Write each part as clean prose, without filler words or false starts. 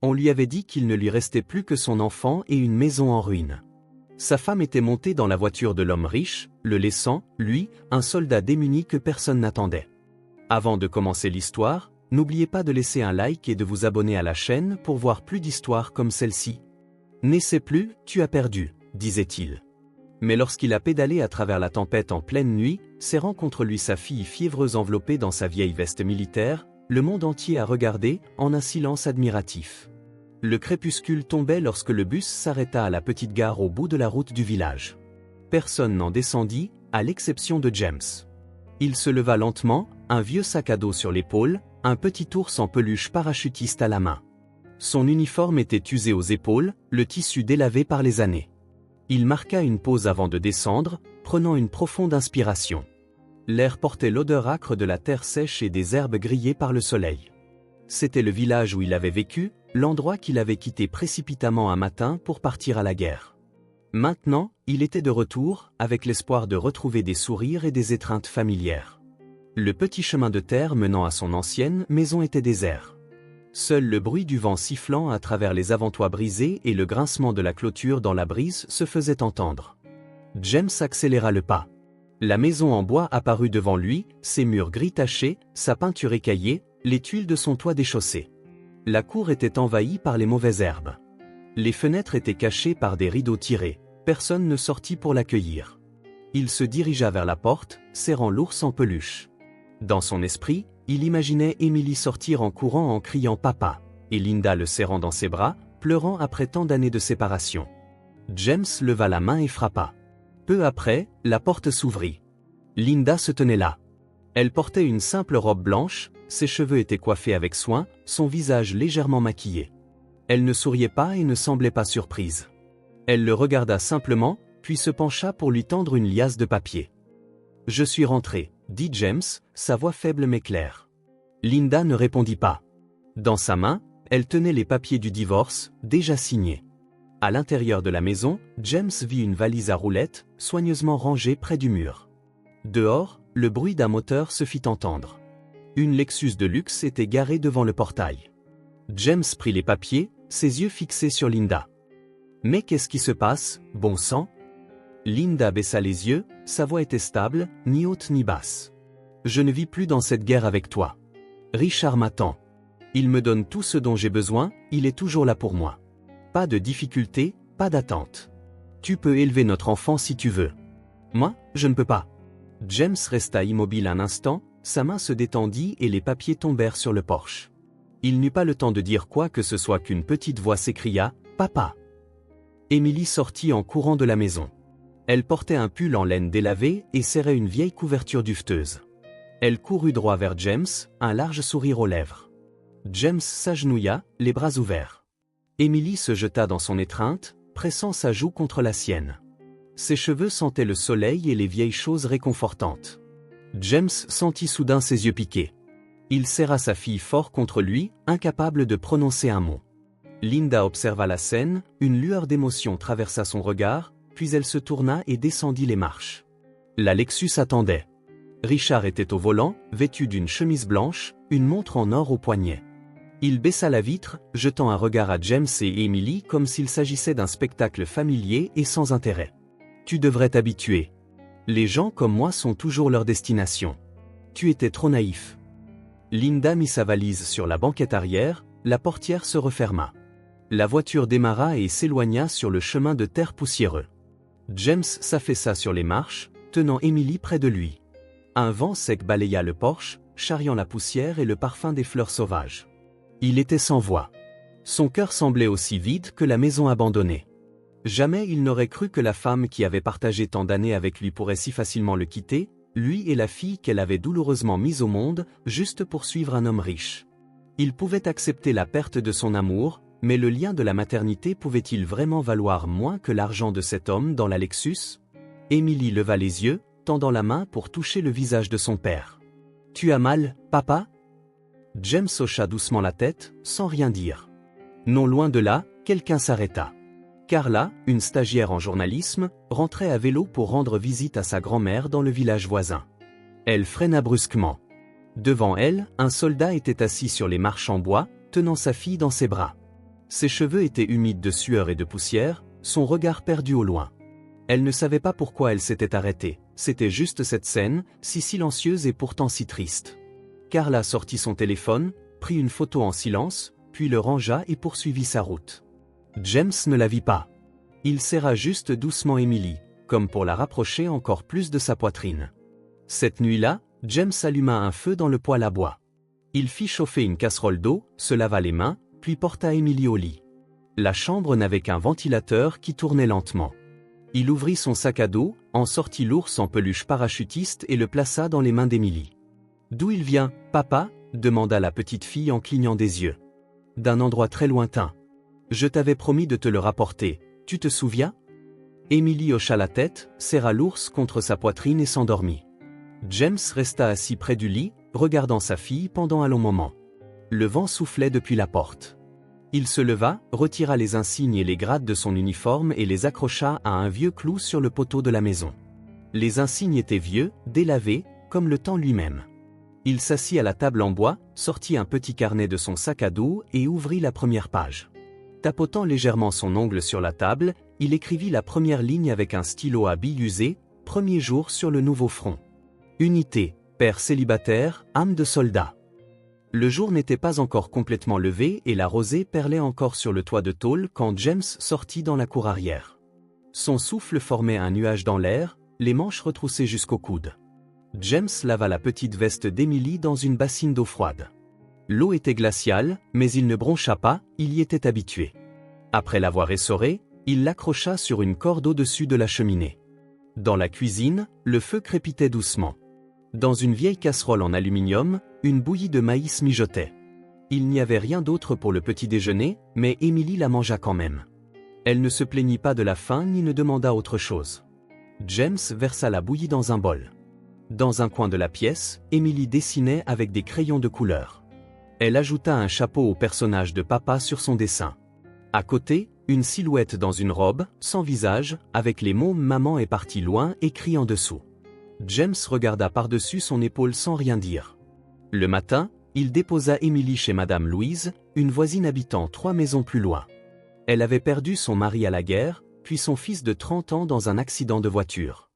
On lui avait dit qu'il ne lui restait plus que son enfant et une maison en ruine. Sa femme était montée dans la voiture de l'homme riche, le laissant, lui, un soldat démuni que personne n'attendait. Avant de commencer l'histoire, n'oubliez pas de laisser un like et de vous abonner à la chaîne pour voir plus d'histoires comme celle-ci. « N'essaie plus, tu as perdu », disait-il. Mais lorsqu'il a pédalé à travers la tempête en pleine nuit, serrant contre lui sa fille fiévreuse enveloppée dans sa vieille veste militaire, le monde entier a regardé, en un silence admiratif. Le crépuscule tombait lorsque le bus s'arrêta à la petite gare au bout de la route du village. Personne n'en descendit, à l'exception de James. Il se leva lentement, un vieux sac à dos sur l'épaule, un petit ours en peluche parachutiste à la main. Son uniforme était usé aux épaules, le tissu délavé par les années. Il marqua une pause avant de descendre, prenant une profonde inspiration. L'air portait l'odeur âcre de la terre sèche et des herbes grillées par le soleil. C'était le village où il avait vécu, l'endroit qu'il avait quitté précipitamment un matin pour partir à la guerre. Maintenant, il était de retour, avec l'espoir de retrouver des sourires et des étreintes familières. Le petit chemin de terre menant à son ancienne maison était désert. Seul le bruit du vent sifflant à travers les avant-toits brisés et le grincement de la clôture dans la brise se faisaient entendre. James accéléra le pas. La maison en bois apparut devant lui, ses murs gris tachés, sa peinture écaillée, les tuiles de son toit déchaussées. La cour était envahie par les mauvaises herbes. Les fenêtres étaient cachées par des rideaux tirés, personne ne sortit pour l'accueillir. Il se dirigea vers la porte, serrant l'ours en peluche. Dans son esprit, il imaginait Emily sortir en courant en criant « Papa » et Linda le serrant dans ses bras, pleurant après tant d'années de séparation. James leva la main et frappa. Peu après, la porte s'ouvrit. Linda se tenait là. Elle portait une simple robe blanche, ses cheveux étaient coiffés avec soin, son visage légèrement maquillé. Elle ne souriait pas et ne semblait pas surprise. Elle le regarda simplement, puis se pencha pour lui tendre une liasse de papier. « Je suis rentré », dit James, sa voix faible mais claire. Linda ne répondit pas. Dans sa main, elle tenait les papiers du divorce, déjà signés. À l'intérieur de la maison, James vit une valise à roulettes, soigneusement rangée près du mur. Dehors, le bruit d'un moteur se fit entendre. Une Lexus de luxe était garée devant le portail. James prit les papiers, ses yeux fixés sur Linda. « Mais qu'est-ce qui se passe, bon sang ?» Linda baissa les yeux, sa voix était stable, ni haute ni basse. « Je ne vis plus dans cette guerre avec toi. Richard m'attend. Il me donne tout ce dont j'ai besoin, il est toujours là pour moi. Pas de difficulté, pas d'attente. Tu peux élever notre enfant si tu veux. Moi, je ne peux pas. » James resta immobile un instant, sa main se détendit et les papiers tombèrent sur le porche. Il n'eut pas le temps de dire quoi que ce soit qu'une petite voix s'écria « Papa !» Emily sortit en courant de la maison. Elle portait un pull en laine délavé et serrait une vieille couverture duveteuse. Elle courut droit vers James, un large sourire aux lèvres. James s'agenouilla, les bras ouverts. Emily se jeta dans son étreinte, pressant sa joue contre la sienne. Ses cheveux sentaient le soleil et les vieilles choses réconfortantes. James sentit soudain ses yeux piquer. Il serra sa fille fort contre lui, incapable de prononcer un mot. Linda observa la scène, une lueur d'émotion traversa son regard, puis elle se tourna et descendit les marches. La Lexus attendait. Richard était au volant, vêtu d'une chemise blanche, une montre en or au poignet. Il baissa la vitre, jetant un regard à James et Emily comme s'il s'agissait d'un spectacle familier et sans intérêt. « Tu devrais t'habituer. Les gens comme moi sont toujours leur destination. Tu étais trop naïf. » Linda mit sa valise sur la banquette arrière, la portière se referma. La voiture démarra et s'éloigna sur le chemin de terre poussiéreux. James s'affaissa sur les marches, tenant Emily près de lui. Un vent sec balaya le porche, charriant la poussière et le parfum des fleurs sauvages. Il était sans voix. Son cœur semblait aussi vide que la maison abandonnée. Jamais il n'aurait cru que la femme qui avait partagé tant d'années avec lui pourrait si facilement le quitter, lui et la fille qu'elle avait douloureusement mise au monde, juste pour suivre un homme riche. Il pouvait accepter la perte de son amour, mais le lien de la maternité pouvait-il vraiment valoir moins que l'argent de cet homme dans la Lexus? Emily leva les yeux, tendant la main pour toucher le visage de son père. « Tu as mal, papa ?» James hocha doucement la tête, sans rien dire. Non loin de là, quelqu'un s'arrêta. Carla, une stagiaire en journalisme, rentrait à vélo pour rendre visite à sa grand-mère dans le village voisin. Elle freina brusquement. Devant elle, un soldat était assis sur les marches en bois, tenant sa fille dans ses bras. Ses cheveux étaient humides de sueur et de poussière, son regard perdu au loin. Elle ne savait pas pourquoi elle s'était arrêtée, c'était juste cette scène, si silencieuse et pourtant si triste. Carla sortit son téléphone, prit une photo en silence, puis le rangea et poursuivit sa route. James ne la vit pas. Il serra juste doucement Emily, comme pour la rapprocher encore plus de sa poitrine. Cette nuit-là, James alluma un feu dans le poêle à bois. Il fit chauffer une casserole d'eau, se lava les mains, puis porta Emily au lit. La chambre n'avait qu'un ventilateur qui tournait lentement. Il ouvrit son sac à dos, en sortit l'ours en peluche parachutiste et le plaça dans les mains d'Emily. « D'où il vient, papa ?» demanda la petite fille en clignant des yeux. « D'un endroit très lointain. Je t'avais promis de te le rapporter, tu te souviens ?» Emily hocha la tête, serra l'ours contre sa poitrine et s'endormit. James resta assis près du lit, regardant sa fille pendant un long moment. Le vent soufflait depuis la porte. Il se leva, retira les insignes et les grades de son uniforme et les accrocha à un vieux clou sur le poteau de la maison. Les insignes étaient vieux, délavés, comme le temps lui-même. Il s'assit à la table en bois, sortit un petit carnet de son sac à dos et ouvrit la première page. Tapotant légèrement son ongle sur la table, il écrivit la première ligne avec un stylo à billes usé, « Premier jour sur le nouveau front. Unité, père célibataire, âme de soldat. » Le jour n'était pas encore complètement levé et la rosée perlait encore sur le toit de tôle quand James sortit dans la cour arrière. Son souffle formait un nuage dans l'air, les manches retroussées jusqu'au coude. James lava la petite veste d'Emily dans une bassine d'eau froide. L'eau était glaciale, mais il ne broncha pas, il y était habitué. Après l'avoir essorée, il l'accrocha sur une corde au-dessus de la cheminée. Dans la cuisine, le feu crépitait doucement. Dans une vieille casserole en aluminium, une bouillie de maïs mijotait. Il n'y avait rien d'autre pour le petit déjeuner, mais Emily la mangea quand même. Elle ne se plaignit pas de la faim ni ne demanda autre chose. James versa la bouillie dans un bol. Dans un coin de la pièce, Emily dessinait avec des crayons de couleur. Elle ajouta un chapeau au personnage de papa sur son dessin. À côté, une silhouette dans une robe, sans visage, avec les mots « Maman est partie loin » écrits en dessous. James regarda par-dessus son épaule sans rien dire. Le matin, il déposa Emily chez Madame Louise, une voisine habitant 3 maisons plus loin. Elle avait perdu son mari à la guerre, puis son fils de 30 ans dans un accident de voiture.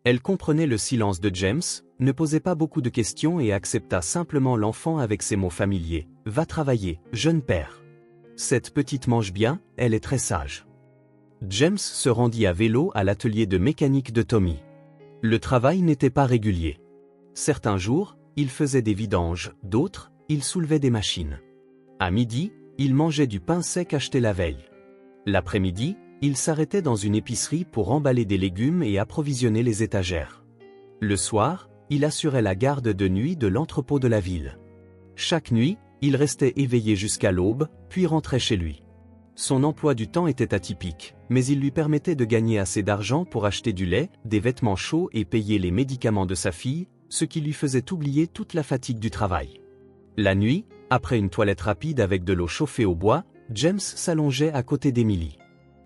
Elle comprenait le silence de James, ne posait pas beaucoup de questions et accepta simplement l'enfant avec ses mots familiers. « Va travailler, jeune père. Cette petite mange bien, elle est très sage. » James se rendit à vélo à l'atelier de mécanique de Tommy. Le travail n'était pas régulier. Certains jours, il faisait des vidanges, d'autres, il soulevait des machines. À midi, il mangeait du pain sec acheté la veille. L'après-midi, il s'arrêtait dans une épicerie pour emballer des légumes et approvisionner les étagères. Le soir, il assurait la garde de nuit de l'entrepôt de la ville. Chaque nuit, il restait éveillé jusqu'à l'aube, puis rentrait chez lui. Son emploi du temps était atypique, mais il lui permettait de gagner assez d'argent pour acheter du lait, des vêtements chauds et payer les médicaments de sa fille, ce qui lui faisait oublier toute la fatigue du travail. La nuit, après une toilette rapide avec de l'eau chauffée au bois, James s'allongeait à côté d'Emily.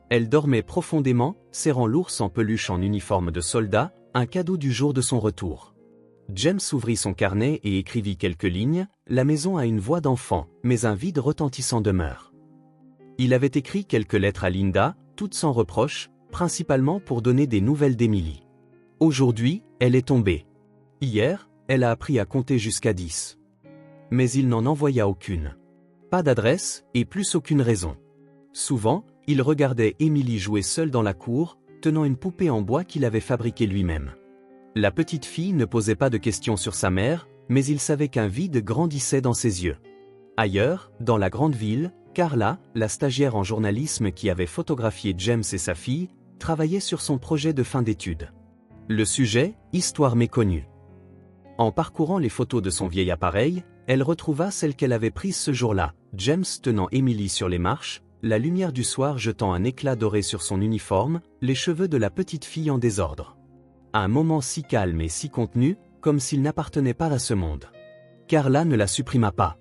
Elle dormait profondément, serrant l'ours en peluche en uniforme de soldat, un cadeau du jour de son retour. James ouvrit son carnet et écrivit quelques lignes. La maison a une voix d'enfant, mais un vide retentissant demeure. Il avait écrit quelques lettres à Linda, toutes sans reproche, principalement pour donner des nouvelles d'Emily. Aujourd'hui, elle est tombée. Hier, elle a appris à compter jusqu'à 10. Mais il n'en envoya aucune. Pas d'adresse, et plus aucune raison. Souvent, il regardait Emily jouer seule dans la cour, tenant une poupée en bois qu'il avait fabriquée lui-même. La petite fille ne posait pas de questions sur sa mère, mais il savait qu'un vide grandissait dans ses yeux. Ailleurs, dans la grande ville, Carla, la stagiaire en journalisme qui avait photographié James et sa fille, travaillait sur son projet de fin d'études. Le sujet, histoire méconnue. En parcourant les photos de son vieil appareil, elle retrouva celle qu'elle avait prise ce jour-là, James tenant Emily sur les marches, la lumière du soir jetant un éclat doré sur son uniforme, les cheveux de la petite fille en désordre. Un moment si calme et si contenu, comme s'il n'appartenait pas à ce monde. Carla ne la supprima pas.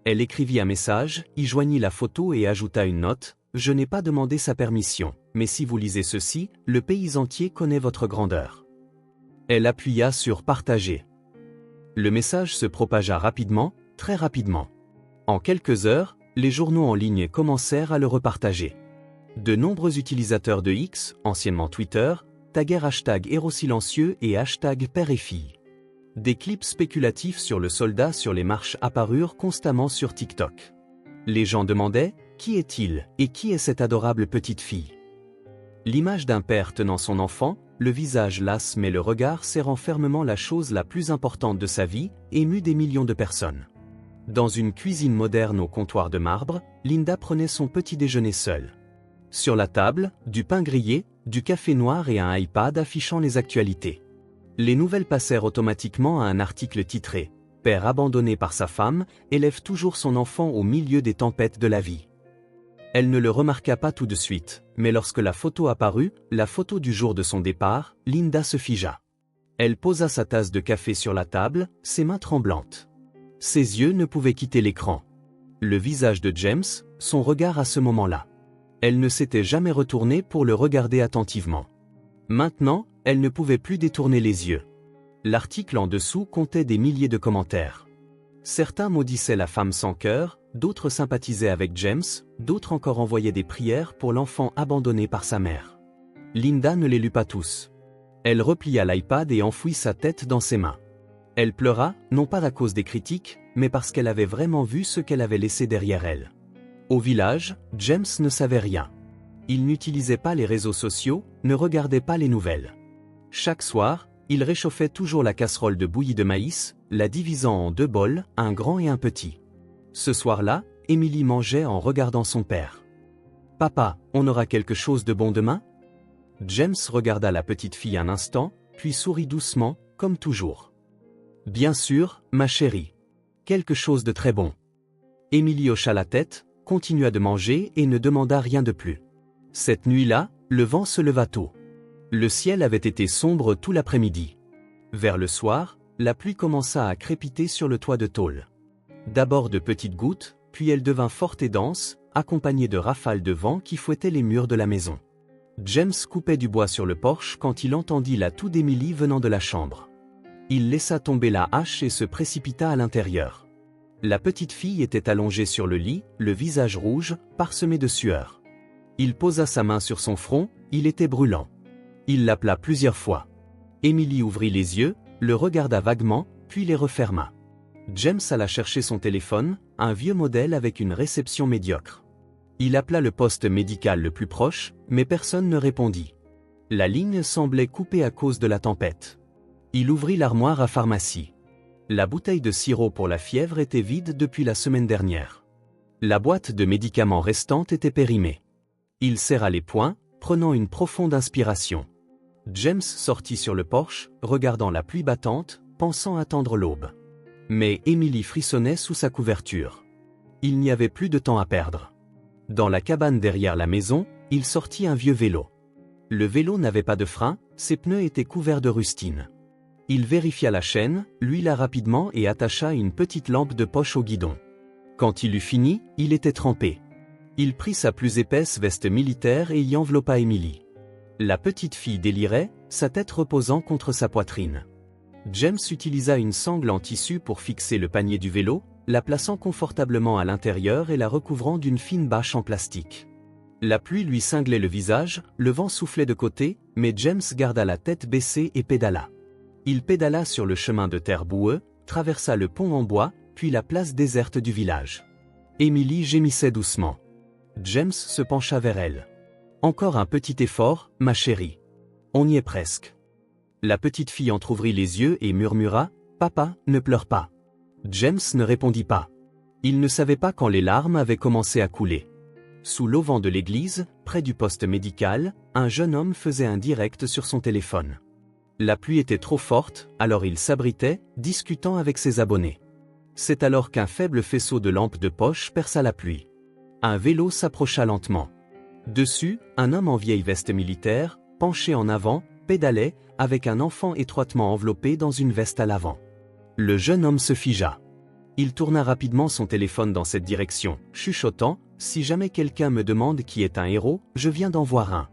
Elle écrivit un message, y joignit la photo et ajouta une note. « Je n'ai pas demandé sa permission, mais si vous lisez ceci, le pays entier connaît votre grandeur. » Elle appuya sur « Partager ». Le message se propagea rapidement, très rapidement. En quelques heures, les journaux en ligne commencèrent à le repartager. De nombreux utilisateurs de X, anciennement Twitter, taguèrent hashtag héros silencieux et hashtag père et fille. Des clips spéculatifs sur le soldat sur les marches apparurent constamment sur TikTok. Les gens demandaient « Qui est-il et qui est cette adorable petite fille ?» L'image d'un père tenant son enfant, le visage las mais le regard serrant fermement la chose la plus importante de sa vie, émut des millions de personnes. Dans une cuisine moderne au comptoir de marbre, Linda prenait son petit déjeuner seule. Sur la table, du pain grillé, du café noir et un iPad affichant les actualités. Les nouvelles passèrent automatiquement à un article titré « Père abandonné par sa femme, élève toujours son enfant au milieu des tempêtes de la vie ». Elle ne le remarqua pas tout de suite, mais lorsque la photo apparut, la photo du jour de son départ, Linda se figea. Elle posa sa tasse de café sur la table, ses mains tremblantes. Ses yeux ne pouvaient quitter l'écran. Le visage de James, son regard à ce moment-là. Elle ne s'était jamais retournée pour le regarder attentivement. Maintenant, elle ne pouvait plus détourner les yeux. L'article en dessous comptait des milliers de commentaires. Certains maudissaient la femme sans cœur, d'autres sympathisaient avec James, d'autres encore envoyaient des prières pour l'enfant abandonné par sa mère. Linda ne les lut pas tous. Elle replia l'iPad et enfouit sa tête dans ses mains. Elle pleura, non pas à cause des critiques, mais parce qu'elle avait vraiment vu ce qu'elle avait laissé derrière elle. Au village, James ne savait rien. Il n'utilisait pas les réseaux sociaux, ne regardait pas les nouvelles. Chaque soir, il réchauffait toujours la casserole de bouillie de maïs, la divisant en 2 bols, un grand et un petit. Ce soir-là, Emily mangeait en regardant son père. « Papa, on aura quelque chose de bon demain ?» James regarda la petite fille un instant, puis sourit doucement, comme toujours. « Bien sûr, ma chérie. Quelque chose de très bon. » Emily hocha la tête, continua de manger et ne demanda rien de plus. Cette nuit-là, le vent se leva tôt. Le ciel avait été sombre tout l'après-midi. Vers le soir, la pluie commença à crépiter sur le toit de tôle. D'abord de petites gouttes, puis elle devint forte et dense, accompagnée de rafales de vent qui fouettaient les murs de la maison. James coupait du bois sur le porche quand il entendit la toux d'Emily venant de la chambre. Il laissa tomber la hache et se précipita à l'intérieur. La petite fille était allongée sur le lit, le visage rouge, parsemé de sueur. Il posa sa main sur son front, il était brûlant. Il l'appela plusieurs fois. Emily ouvrit les yeux, le regarda vaguement, puis les referma. James alla chercher son téléphone, un vieux modèle avec une réception médiocre. Il appela le poste médical le plus proche, mais personne ne répondit. La ligne semblait coupée à cause de la tempête. Il ouvrit l'armoire à pharmacie. La bouteille de sirop pour la fièvre était vide depuis la semaine dernière. La boîte de médicaments restante était périmée. Il serra les poings, prenant une profonde inspiration. James sortit sur le porche, regardant la pluie battante, pensant attendre l'aube. Mais Emily frissonnait sous sa couverture. Il n'y avait plus de temps à perdre. Dans la cabane derrière la maison, il sortit un vieux vélo. Le vélo n'avait pas de frein, ses pneus étaient couverts de rustine. Il vérifia la chaîne, l'huila rapidement et attacha une petite lampe de poche au guidon. Quand il eut fini, il était trempé. Il prit sa plus épaisse veste militaire et y enveloppa Emily. La petite fille délirait, sa tête reposant contre sa poitrine. James utilisa une sangle en tissu pour fixer le panier du vélo, la plaçant confortablement à l'intérieur et la recouvrant d'une fine bâche en plastique. La pluie lui cinglait le visage, le vent soufflait de côté, mais James garda la tête baissée et pédala. Il pédala sur le chemin de terre boueux, traversa le pont en bois, puis la place déserte du village. Emily gémissait doucement. James se pencha vers elle. « Encore un petit effort, ma chérie. On y est presque. » La petite fille entr'ouvrit les yeux et murmura « Papa, ne pleure pas. » James ne répondit pas. Il ne savait pas quand les larmes avaient commencé à couler. Sous l'auvent de l'église, près du poste médical, un jeune homme faisait un direct sur son téléphone. La pluie était trop forte, alors il s'abritait, discutant avec ses abonnés. C'est alors qu'un faible faisceau de lampes de poche perça la pluie. Un vélo s'approcha lentement. Dessus, un homme en vieille veste militaire, penché en avant, pédalait, avec un enfant étroitement enveloppé dans une veste à l'avant. Le jeune homme se figea. Il tourna rapidement son téléphone dans cette direction, chuchotant « Si jamais quelqu'un me demande qui est un héros, je viens d'en voir un ».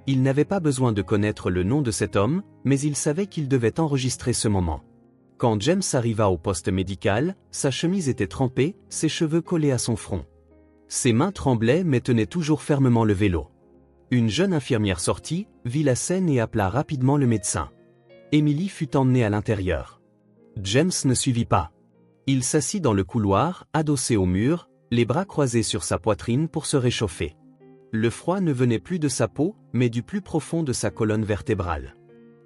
Il n'avait pas besoin de connaître le nom de cet homme, mais il savait qu'il devait enregistrer ce moment. Quand James arriva au poste médical, sa chemise était trempée, ses cheveux collés à son front. Ses mains tremblaient mais tenaient toujours fermement le vélo. Une jeune infirmière sortit, vit la scène et appela rapidement le médecin. Emily fut emmenée à l'intérieur. James ne suivit pas. Il s'assit dans le couloir, adossé au mur, les bras croisés sur sa poitrine pour se réchauffer. Le froid ne venait plus de sa peau, mais du plus profond de sa colonne vertébrale.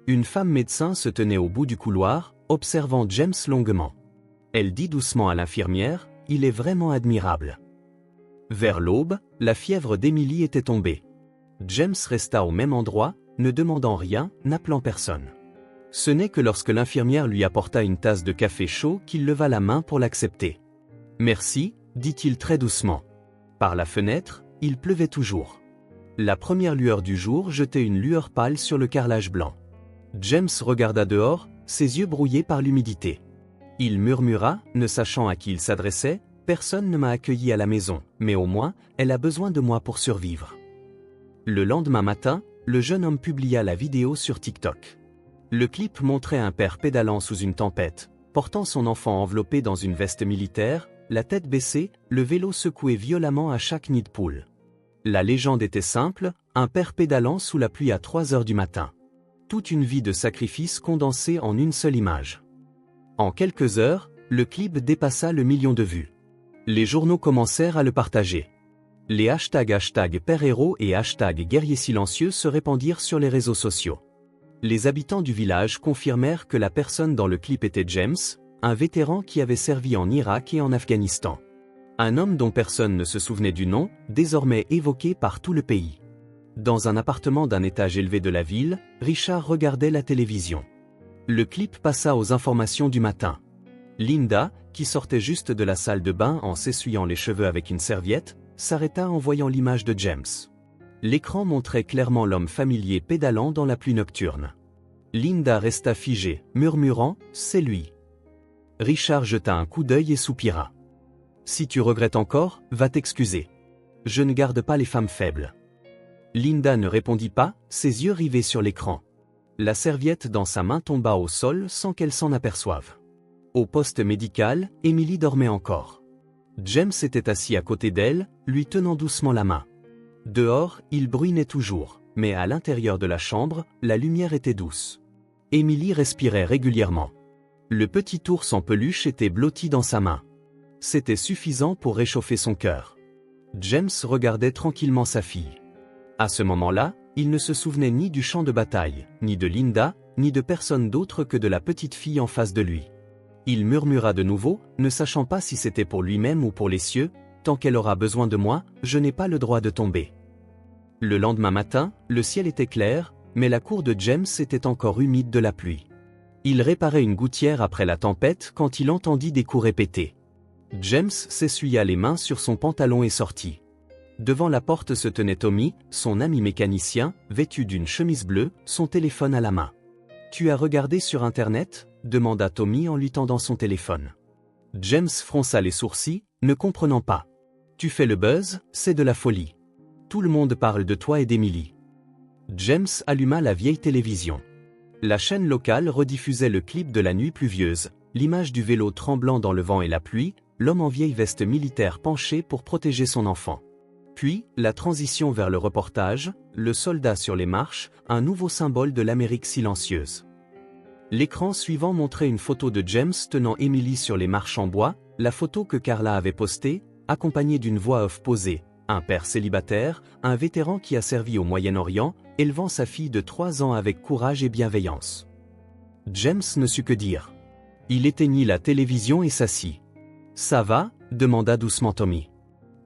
Une femme médecin se tenait au bout du couloir, observant James longuement. Elle dit doucement à l'infirmière, « Il est vraiment admirable. » Vers l'aube, la fièvre d'Emily était tombée. James resta au même endroit, ne demandant rien, n'appelant personne. Ce n'est que lorsque l'infirmière lui apporta une tasse de café chaud qu'il leva la main pour l'accepter. « Merci », dit-il très doucement. Par la fenêtre, il pleuvait toujours. La première lueur du jour jetait une lueur pâle sur le carrelage blanc. James regarda dehors, ses yeux brouillés par l'humidité. Il murmura, ne sachant à qui il s'adressait, « Personne ne m'a accueilli à la maison, mais au moins, elle a besoin de moi pour survivre. » Le lendemain matin, le jeune homme publia la vidéo sur TikTok. Le clip montrait un père pédalant sous une tempête, portant son enfant enveloppé dans une veste militaire, la tête baissée, le vélo secoué violemment à chaque nid de poule. La légende était simple, un père pédalant sous la pluie à 3 heures du matin. Toute une vie de sacrifice condensée en une seule image. En quelques heures, le clip dépassa le million de vues. Les journaux commencèrent à le partager. Les hashtags Père Héros et #Guerrier Silencieux se répandirent sur les réseaux sociaux. Les habitants du village confirmèrent que la personne dans le clip était James, un vétéran qui avait servi en Irak et en Afghanistan. Un homme dont personne ne se souvenait du nom, désormais évoqué par tout le pays. Dans un appartement d'un étage élevé de la ville, Richard regardait la télévision. Le clip passa aux informations du matin. Linda, qui sortait juste de la salle de bain en s'essuyant les cheveux avec une serviette, s'arrêta en voyant l'image de James. L'écran montrait clairement l'homme familier pédalant dans la pluie nocturne. Linda resta figée, murmurant « C'est lui ». Richard jeta un coup d'œil et soupira. « Si tu regrettes encore, va t'excuser. Je ne garde pas les femmes faibles. » Linda ne répondit pas, ses yeux rivés sur l'écran. La serviette dans sa main tomba au sol sans qu'elle s'en aperçoive. Au poste médical, Emily dormait encore. James était assis à côté d'elle, lui tenant doucement la main. Dehors, il bruinait toujours, mais à l'intérieur de la chambre, la lumière était douce. Emily respirait régulièrement. Le petit ours en peluche était blotti dans sa main. C'était suffisant pour réchauffer son cœur. James regardait tranquillement sa fille. À ce moment-là, il ne se souvenait ni du champ de bataille, ni de Linda, ni de personne d'autre que de la petite fille en face de lui. Il murmura de nouveau, ne sachant pas si c'était pour lui-même ou pour les cieux, « Tant qu'elle aura besoin de moi, je n'ai pas le droit de tomber. » Le lendemain matin, le ciel était clair, mais la cour de James était encore humide de la pluie. Il réparait une gouttière après la tempête quand il entendit des coups répétés. James s'essuya les mains sur son pantalon et sortit. Devant la porte se tenait Tommy, son ami mécanicien, vêtu d'une chemise bleue, son téléphone à la main. « Tu as regardé sur Internet ?» demanda Tommy en lui tendant son téléphone. James fronça les sourcils, ne comprenant pas. « Tu fais le buzz, c'est de la folie. Tout le monde parle de toi et d'Emily. » James alluma la vieille télévision. La chaîne locale rediffusait le clip de la nuit pluvieuse, l'image du vélo tremblant dans le vent et la pluie, l'homme en vieille veste militaire penché pour protéger son enfant. Puis, la transition vers le reportage, le soldat sur les marches, un nouveau symbole de l'Amérique silencieuse. L'écran suivant montrait une photo de James tenant Emily sur les marches en bois, la photo que Carla avait postée, accompagnée d'une voix off posée, un père célibataire, un vétéran qui a servi au Moyen-Orient, élevant sa fille de 3 ans avec courage et bienveillance. James ne sut que dire. Il éteignit la télévision et s'assit. « Ça va ?» demanda doucement Tommy.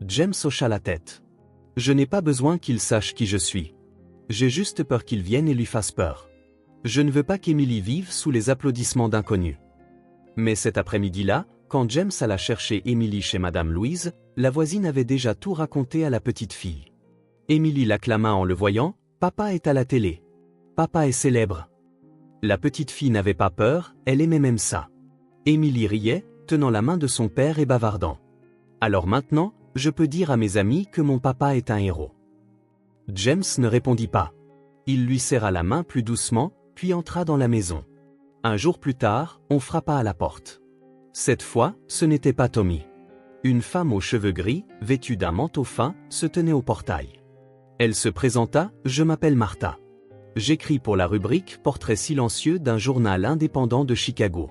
James hocha la tête. « Je n'ai pas besoin qu'il sache qui je suis. J'ai juste peur qu'il vienne et lui fasse peur. Je ne veux pas qu'Emily vive sous les applaudissements d'inconnus. » Mais cet après-midi-là, quand James alla chercher Emily chez Madame Louise, la voisine avait déjà tout raconté à la petite fille. Emily l'acclama en le voyant, « Papa est à la télé. Papa est célèbre. » La petite fille n'avait pas peur, elle aimait même ça. Emily riait, tenant la main de son père et bavardant. « Alors maintenant, je peux dire à mes amis que mon papa est un héros. » James ne répondit pas. Il lui serra la main plus doucement, puis entra dans la maison. Un jour plus tard, on frappa à la porte. Cette fois, ce n'était pas Tommy. Une femme aux cheveux gris, vêtue d'un manteau fin, se tenait au portail. Elle se présenta, « Je m'appelle Martha. J'écris pour la rubrique Portrait silencieux d'un journal indépendant de Chicago. »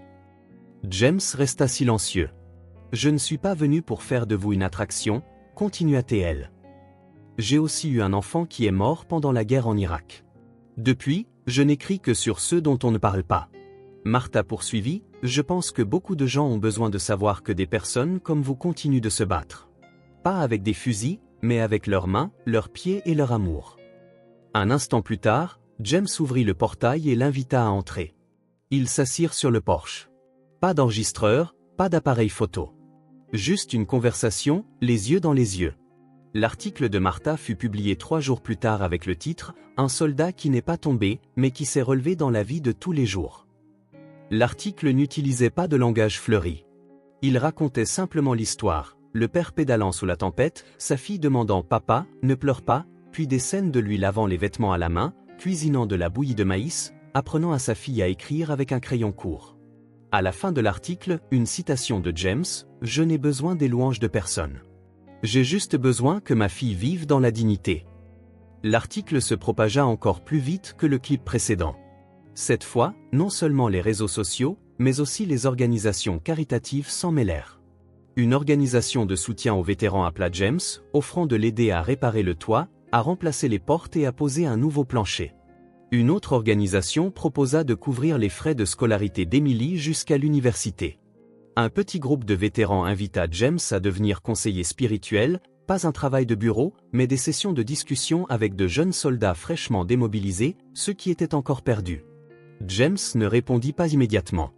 James resta silencieux. « Je ne suis pas venu pour faire de vous une attraction, » continua-t-elle. « J'ai aussi eu un enfant qui est mort pendant la guerre en Irak. Depuis, je n'écris que sur ceux dont on ne parle pas. » Martha poursuivit, « Je pense que beaucoup de gens ont besoin de savoir que des personnes comme vous continuent de se battre. Pas avec des fusils, mais avec leurs mains, leurs pieds et leur amour. » Un instant plus tard, James ouvrit le portail et l'invita à entrer. Ils s'assirent sur le porche. Pas d'enregistreur, pas d'appareil photo. Juste une conversation, les yeux dans les yeux. L'article de Martha fut publié 3 jours plus tard avec le titre « Un soldat qui n'est pas tombé, mais qui s'est relevé dans la vie de tous les jours ». L'article n'utilisait pas de langage fleuri. Il racontait simplement l'histoire, le père pédalant sous la tempête, sa fille demandant « Papa, ne pleure pas », puis des scènes de lui lavant les vêtements à la main, cuisinant de la bouillie de maïs, apprenant à sa fille à écrire avec un crayon court. À la fin de l'article, une citation de James, « Je n'ai besoin des louanges de personne. J'ai juste besoin que ma fille vive dans la dignité. » L'article se propagea encore plus vite que le clip précédent. Cette fois, non seulement les réseaux sociaux, mais aussi les organisations caritatives s'en mêlèrent. Une organisation de soutien aux vétérans appela James, offrant de l'aider à réparer le toit, à remplacer les portes et à poser un nouveau plancher. Une autre organisation proposa de couvrir les frais de scolarité d'Emily jusqu'à l'université. Un petit groupe de vétérans invita James à devenir conseiller spirituel, pas un travail de bureau, mais des sessions de discussion avec de jeunes soldats fraîchement démobilisés, ceux qui étaient encore perdus. James ne répondit pas immédiatement.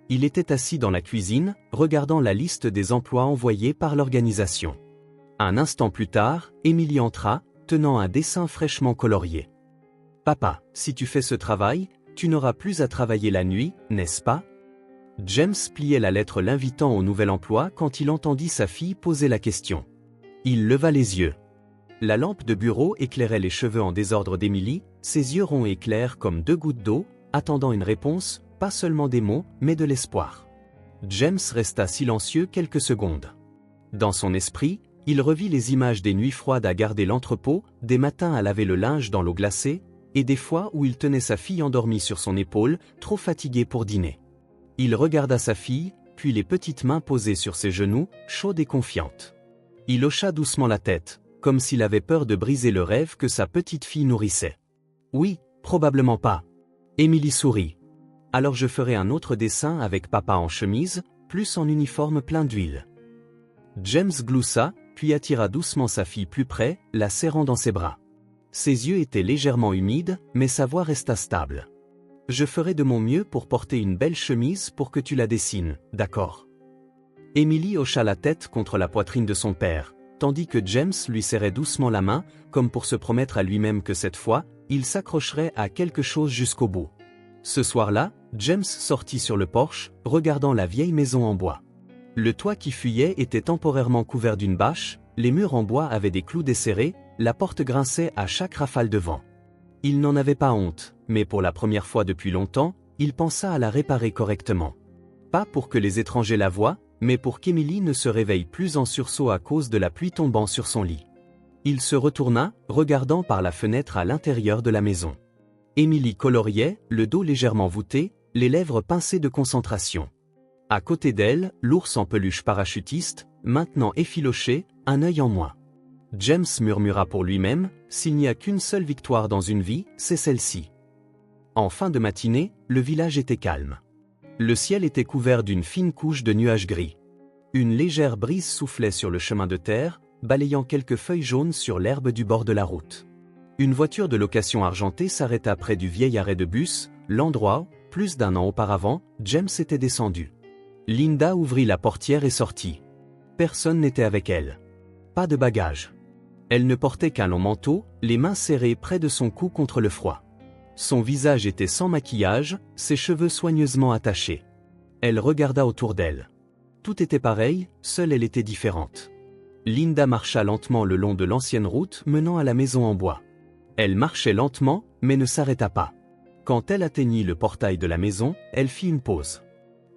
Il était assis dans la cuisine, regardant la liste des emplois envoyés par l'organisation. Un instant plus tard, Emily entra, tenant un dessin fraîchement colorié. « Papa, si tu fais ce travail, tu n'auras plus à travailler la nuit, n'est-ce pas ?» James pliait la lettre l'invitant au nouvel emploi quand il entendit sa fille poser la question. Il leva les yeux. La lampe de bureau éclairait les cheveux en désordre d'Emily, ses yeux ronds et clairs comme 2 gouttes d'eau, attendant une réponse, pas seulement des mots, mais de l'espoir. James resta silencieux quelques secondes. Dans son esprit, il revit les images des nuits froides à garder l'entrepôt, des matins à laver le linge dans l'eau glacée, et des fois où il tenait sa fille endormie sur son épaule, trop fatiguée pour dîner. Il regarda sa fille, puis les petites mains posées sur ses genoux, chaudes et confiantes. Il hocha doucement la tête, comme s'il avait peur de briser le rêve que sa petite fille nourrissait. « Oui, probablement pas. » Emily sourit. « Alors je ferai un autre dessin avec papa en chemise, plus en uniforme plein d'huile. » James gloussa, puis attira doucement sa fille plus près, la serrant dans ses bras. Ses yeux étaient légèrement humides, mais sa voix resta stable. « Je ferai de mon mieux pour porter une belle chemise pour que tu la dessines, d'accord ?» Emily hocha la tête contre la poitrine de son père, tandis que James lui serrait doucement la main, comme pour se promettre à lui-même que cette fois, il s'accrocherait à quelque chose jusqu'au bout. Ce soir-là, James sortit sur le porche, regardant la vieille maison en bois. Le toit qui fuyait était temporairement couvert d'une bâche, les murs en bois avaient des clous desserrés, la porte grinçait à chaque rafale de vent. Il n'en avait pas honte, mais pour la première fois depuis longtemps, il pensa à la réparer correctement. Pas pour que les étrangers la voient, mais pour qu'Emily ne se réveille plus en sursaut à cause de la pluie tombant sur son lit. Il se retourna, regardant par la fenêtre à l'intérieur de la maison. Emily coloriait, le dos légèrement voûté, les lèvres pincées de concentration. À côté d'elle, l'ours en peluche parachutiste, maintenant effiloché, un œil en moins. James murmura pour lui-même, s'il n'y a qu'une seule victoire dans une vie, c'est celle-ci. En fin de matinée, le village était calme. Le ciel était couvert d'une fine couche de nuages gris. Une légère brise soufflait sur le chemin de terre, balayant quelques feuilles jaunes sur l'herbe du bord de la route. Une voiture de location argentée s'arrêta près du vieil arrêt de bus, l'endroit où, plus d'1 an auparavant, James était descendu. Linda ouvrit la portière et sortit. Personne n'était avec elle. Pas de bagages. Elle ne portait qu'un long manteau, les mains serrées près de son cou contre le froid. Son visage était sans maquillage, ses cheveux soigneusement attachés. Elle regarda autour d'elle. Tout était pareil, seule elle était différente. Linda marcha lentement le long de l'ancienne route menant à la maison en bois. Elle marchait lentement, mais ne s'arrêta pas. Quand elle atteignit le portail de la maison, elle fit une pause.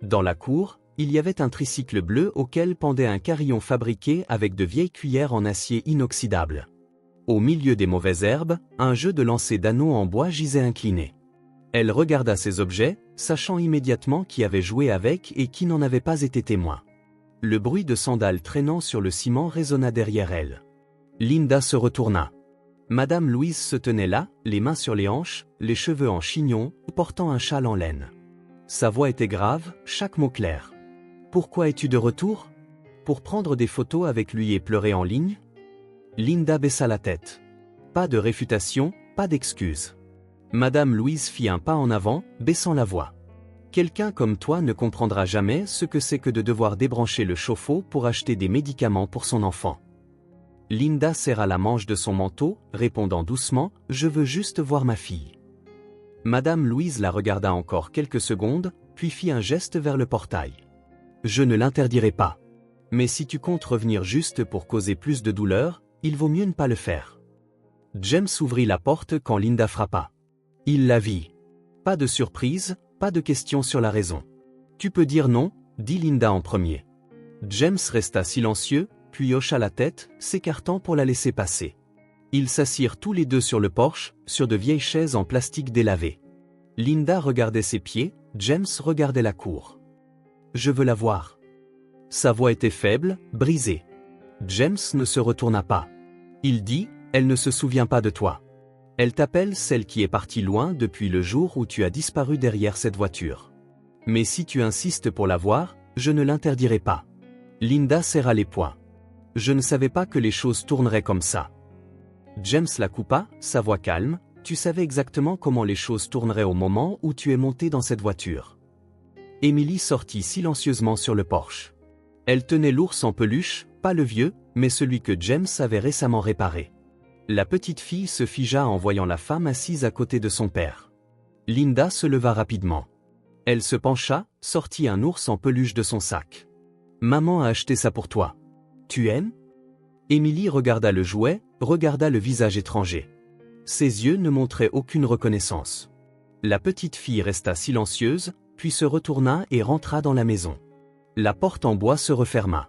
Dans la cour, il y avait un tricycle bleu auquel pendait un carillon fabriqué avec de vieilles cuillères en acier inoxydable. Au milieu des mauvaises herbes, un jeu de lancer d'anneaux en bois gisait incliné. Elle regarda ces objets, sachant immédiatement qui avait joué avec et qui n'en avait pas été témoin. Le bruit de sandales traînant sur le ciment résonna derrière elle. Linda se retourna. Madame Louise se tenait là, les mains sur les hanches, les cheveux en chignon, portant un châle en laine. Sa voix était grave, chaque mot clair. « Pourquoi es-tu de retour? Pour prendre des photos avec lui et pleurer en ligne ?» Linda baissa la tête. Pas de réfutation, pas d'excuse. Madame Louise fit un pas en avant, baissant la voix. « Quelqu'un comme toi ne comprendra jamais ce que c'est que de devoir débrancher le chauffe-eau pour acheter des médicaments pour son enfant. » Linda serra la manche de son manteau, répondant doucement « Je veux juste voir ma fille. » Madame Louise la regarda encore quelques secondes, puis fit un geste vers le portail. « Je ne l'interdirai pas. Mais si tu comptes revenir juste pour causer plus de douleur, il vaut mieux ne pas le faire. » James ouvrit la porte quand Linda frappa. Il la vit. Pas de surprise, pas de question sur la raison. « Tu peux dire non » dit Linda en premier. James resta silencieux, puis hocha la tête, s'écartant pour la laisser passer. Ils s'assirent tous les deux sur le porche, sur de vieilles chaises en plastique délavées. Linda regardait ses pieds, James regardait la cour. « Je veux la voir. » Sa voix était faible, brisée. James ne se retourna pas. Il dit, « Elle ne se souvient pas de toi. Elle t'appelle celle qui est partie loin depuis le jour où tu as disparu derrière cette voiture. Mais si tu insistes pour la voir, je ne l'interdirai pas. » Linda serra les poings. « Je ne savais pas que les choses tourneraient comme ça. » James la coupa, sa voix calme, « Tu savais exactement comment les choses tourneraient au moment où tu es monté dans cette voiture. » Emily sortit silencieusement sur le porche. Elle tenait l'ours en peluche, pas le vieux, mais celui que James avait récemment réparé. La petite fille se figea en voyant la femme assise à côté de son père. Linda se leva rapidement. Elle se pencha, sortit un ours en peluche de son sac. « Maman a acheté ça pour toi. Tu aimes ?» Emily regarda le jouet, regarda le visage étranger. Ses yeux ne montraient aucune reconnaissance. La petite fille resta silencieuse, puis se retourna et rentra dans la maison. La porte en bois se referma.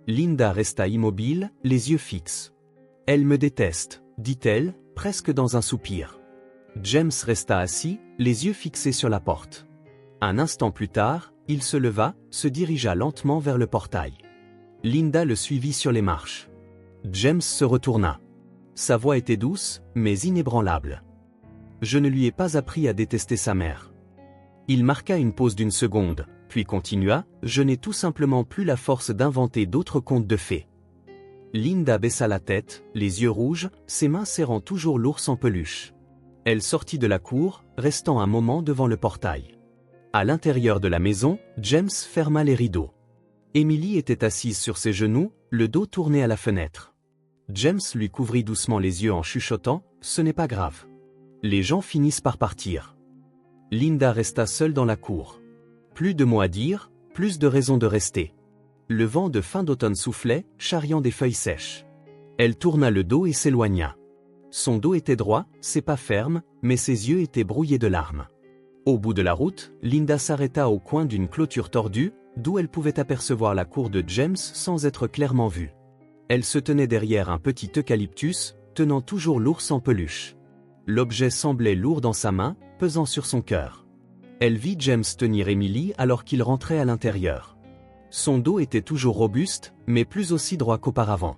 Linda resta immobile, les yeux fixes. « Elle me déteste », dit-elle, presque dans un soupir. James resta assis, les yeux fixés sur la porte. Un instant plus tard, il se leva, se dirigea lentement vers le portail. Linda le suivit sur les marches. James se retourna. Sa voix était douce, mais inébranlable. « Je ne lui ai pas appris à détester sa mère. » Il marqua une pause d'une seconde, puis continua, « Je n'ai tout simplement plus la force d'inventer d'autres contes de fées. » Linda baissa la tête, les yeux rouges, ses mains serrant toujours l'ours en peluche. Elle sortit de la cour, restant un moment devant le portail. À l'intérieur de la maison, James ferma les rideaux. Emily était assise sur ses genoux, le dos tourné à la fenêtre. James lui couvrit doucement les yeux en chuchotant, « Ce n'est pas grave. Les gens finissent par partir. » Linda resta seule dans la cour. Plus de mots à dire, plus de raisons de rester. Le vent de fin d'automne soufflait, charriant des feuilles sèches. Elle tourna le dos et s'éloigna. Son dos était droit, ses pas fermes, mais ses yeux étaient brouillés de larmes. Au bout de la route, Linda s'arrêta au coin d'une clôture tordue, d'où elle pouvait apercevoir la cour de James sans être clairement vue. Elle se tenait derrière un petit eucalyptus, tenant toujours l'ours en peluche. L'objet semblait lourd dans sa main, pesant sur son cœur. Elle vit James tenir Emily alors qu'il rentrait à l'intérieur. Son dos était toujours robuste, mais plus aussi droit qu'auparavant.